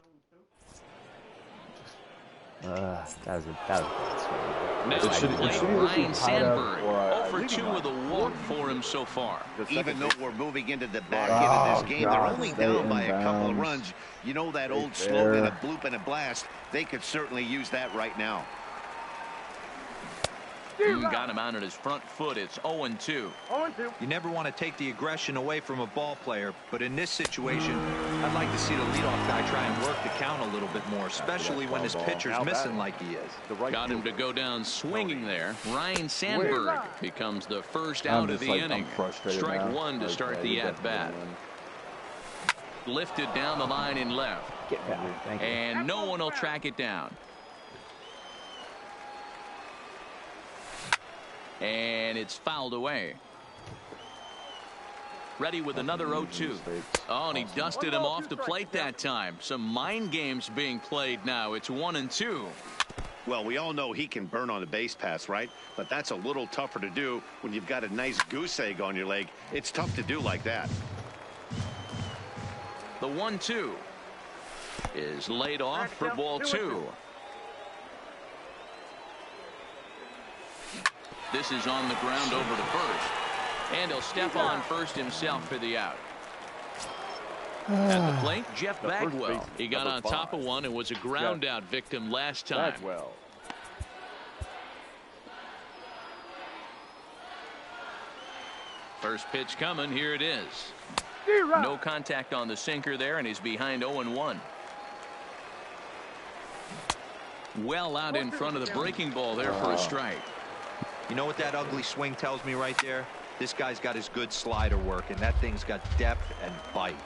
That was a bad swing. Now It should Ryan be tied Sandberg, up, 0 for 2 with a walk for him so far. Even though we're moving into the back end of this game, they're only down by a couple of runs. You know that old slogan, a bloop and a blast. They could certainly use that right now. Got him out on his front foot. It's 0-2. You never want to take the aggression away from a ball player, but in this situation, I'd like to see the leadoff guy try and work the count a little bit more, especially when his pitcher's missing like he is. Got him to go down swinging there. Ryan Sandberg becomes the first out of the inning. Strike 1 to start the at-bat. Lifted down the line in left. Get back. Thank you. And no one will track it down. And it's fouled away. Ready with another 0-2. Oh, and he dusted him off the plate that time. Some mind games being played now. It's 1-2. Well, we all know he can burn on a base pass, right? But that's a little tougher to do when you've got a nice goose egg on your leg. It's tough to do like that. The 1-2 is laid off for ball 2. This is on the ground over to first. And he'll step on first himself for the out. At the plate, Jeff Bagwell. He got on top of one and was a ground out victim last time. First pitch coming. Here it is. No contact on the sinker there, and he's behind 0-1. Well out in front of the breaking ball there for a strike. You know what that ugly swing tells me right there? This guy's got his good slider work, and that thing's got depth and bite.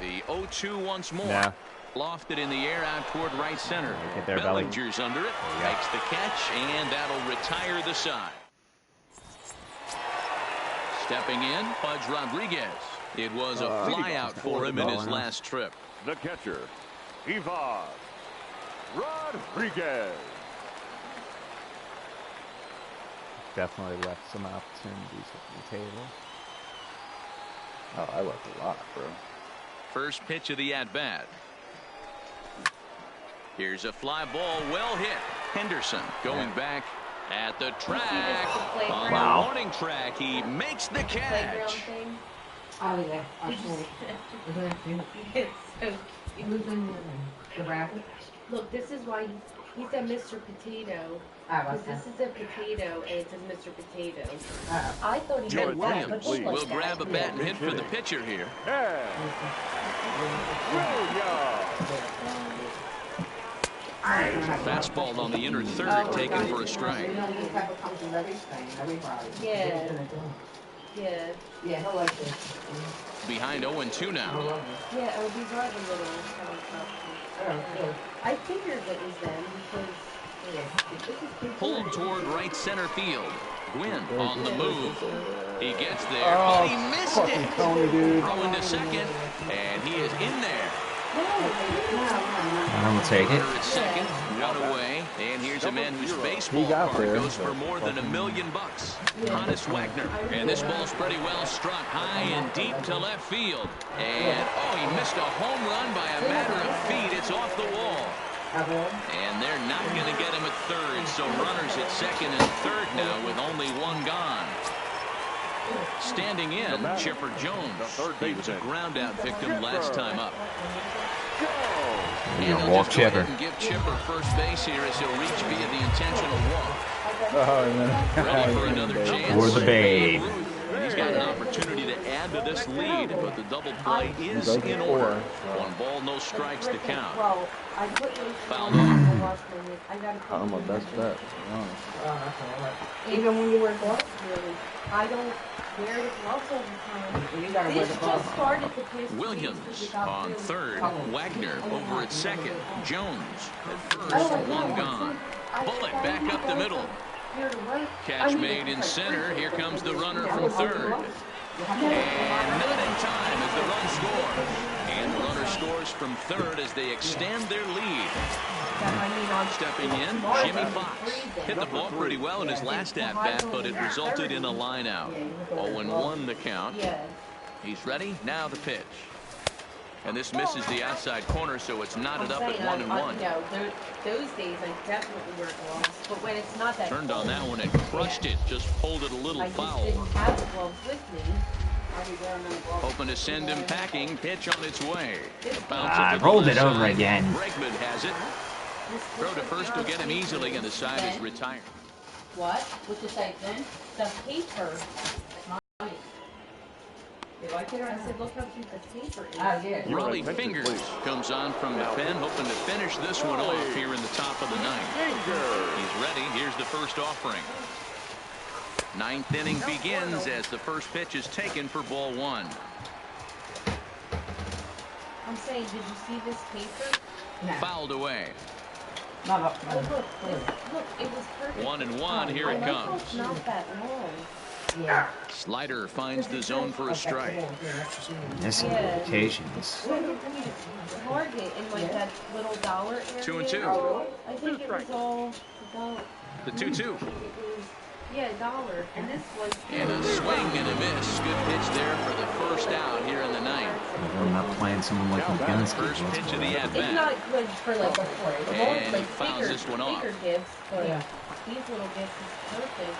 The 0-2 once more. Yeah. Lofted in the air out toward right center. Get there, Belly. Bellinger's under it. Makes the catch, and that'll retire the side. Stepping in, Pudge Rodriguez. It was a flyout for him in his last trip. The catcher, Ivan Rodriguez. Definitely left some opportunities at the table. Oh, I left a lot, bro. First pitch of the at-bat. Here's a fly ball, well hit. Henderson going back at the track. On the warning track, he makes the catch. Oh, yeah. It's so cute. The rabbit. Look, this is why he said Mr. Potato. Because this is a potato, and it says Mr. Potato. I thought he Jordan meant Williams that, but will grab a bat and hit for the pitcher here. Fastball on the inner third, taken for a strike. Yeah. Yeah. Yeah, he'll like this. Behind 0-2 now. Yeah, oh, these are the little kind of stuff. I figured it was them because Pulled toward right center field. Gwynn on the move. He gets there, but he missed it. Throwing to second, and he is in there. I'm gonna take it. Runner at second, one away, and here's a man whose baseball card goes for more than $1 million. Honus Wagner, and this ball's pretty well struck high and deep to left field. And he missed a home run by a matter of feet. It's off the wall. And they're not going to get him at third, so runners at second and third now with only one gone. Standing in, Chipper Jones. He was a ground-out victim last time up. You're gonna walk Chipper. And give Chipper first base here as he'll reach via the intentional walk. Oh, man. Ready for another chance. For the Babe. He's got an opportunity to add to this lead, but the double play is in order. 1 ball, no strikes to count. Well, I put those Fouled off. I gotta put I'm my them best in. bet, to be honest. Even when you wear gloves, really. I don't wear the gloves all the time. You gotta wear This the gloves. just started the past 2 Williams weeks without on really- third. Wagner over at second. Jones at first. Oh, I 1 know. gone. I Bullet find back you up the guys middle. here to work. I Catch mean, made in it's center. like- Here comes the runner from third. And not in time as the run scores. And the runner scores from third as they extend their lead. Stepping in, Jimmy Fox. Hit the ball pretty well in his last at-bat, but it resulted in a line out. 0-1 the count. He's ready. Now the pitch. And this misses the outside corner, so it's knotted up at 1-1. No, those days I definitely wear gloves, but when it's not that Turned on cold, that one and crushed it. Just pulled it a little I just foul. didn't have the gloves with me. I'll be wearing them gloves. Hoping to send him packing. Pitch on its way. The bounce Ah, to the rolled left it over side. again. Bregman has it. Throw to first will get him easily, and the side is retired. What? With the same thing? The paper. You like it or I not? said, look how cute the paper is. Oh, yeah. Raleigh Fingers comes on from the pen, hoping to finish this one off here in the top of the ninth. He's ready. Here's the first offering. Ninth inning begins as the first pitch is taken for ball 1. I'm saying, did you see this paper? Fouled away. No, no, Oh, look, look, it was perfect. 1-1. Here it I like how comes. it's not that long. yeah. Slider finds the zone for a strike. Missing occasions. Target in like that little dollar area. 2-2. I think it was all $1. The 2-2. Yeah, $1. And this was. And a swing and a miss. Good pitch there for the first out here in the ninth. I'm not playing someone like Luganski. First pitch of the It's at-bat. not good for like And he like fouls bigger, this one off. bigger gifts, but Yeah. these little gifts is perfect.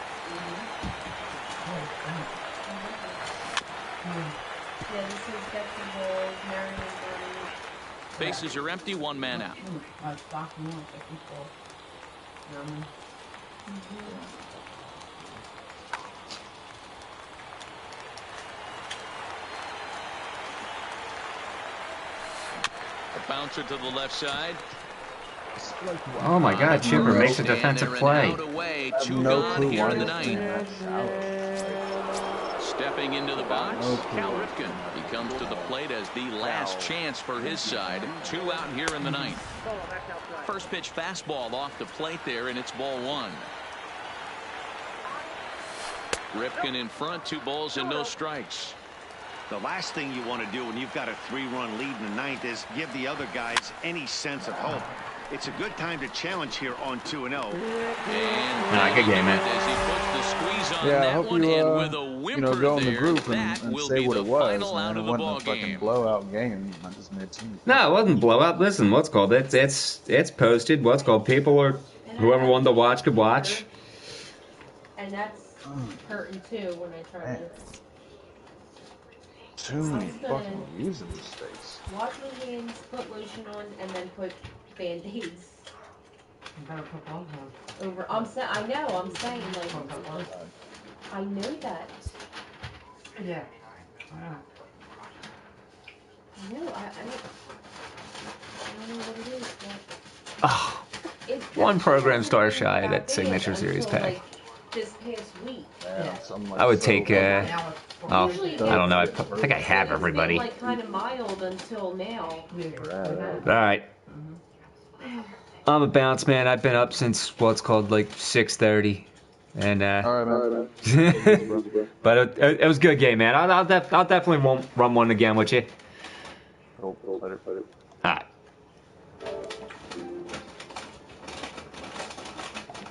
Yeah, this is Betsy Rolls, Marion Burns. Bases are empty. 1 man out. A bouncer to the left side. Oh my God, Chipper makes a And defensive they're an play. out away. I have 2 no gone clue here why in the this ninth. team has Stepping into the box, No clue. Cal Ripken. He comes to the plate as the last chance for his side. 2 out here in the ninth. First pitch fastball off the plate there, and it's ball 1. Ripken in front, 2 balls and no strikes. The last thing you want to do when you've got a 3-run lead in the ninth is give the other guys any sense of hope. It's a good time to challenge here on 2-0. And good game, man. as he puts the squeeze on Yeah, I that hope one, you, and with a whimper go in the there, group that and will say be what the it was, final out man. It of the wasn't ball a fucking game. blowout game. I just made some. No, it wasn't blowout. Listen, what's called it's posted. What's called people are whoever wanted to watch could watch. And that's hurting too when I try to Too many I'm gonna- fucking leaves in this space. wash my hands, put lotion on, and then put Band-Aids over. I know, I'm saying, like, I know that. Yeah. I know, I don't know what it is, but Oh, it one program hasn't star been shy that that bad Signature Series until, pay. like, this past week. Yeah, something like I would so. take. Oh, Usually it I don't know. I gets- think I have everybody. It's been, like, kind of mild until now. All right. I'm a bounce man. I've been up since what's called like 6:30, and All right, man. but it was a good game, man. I'll definitely won't run one again with you. Later. All right.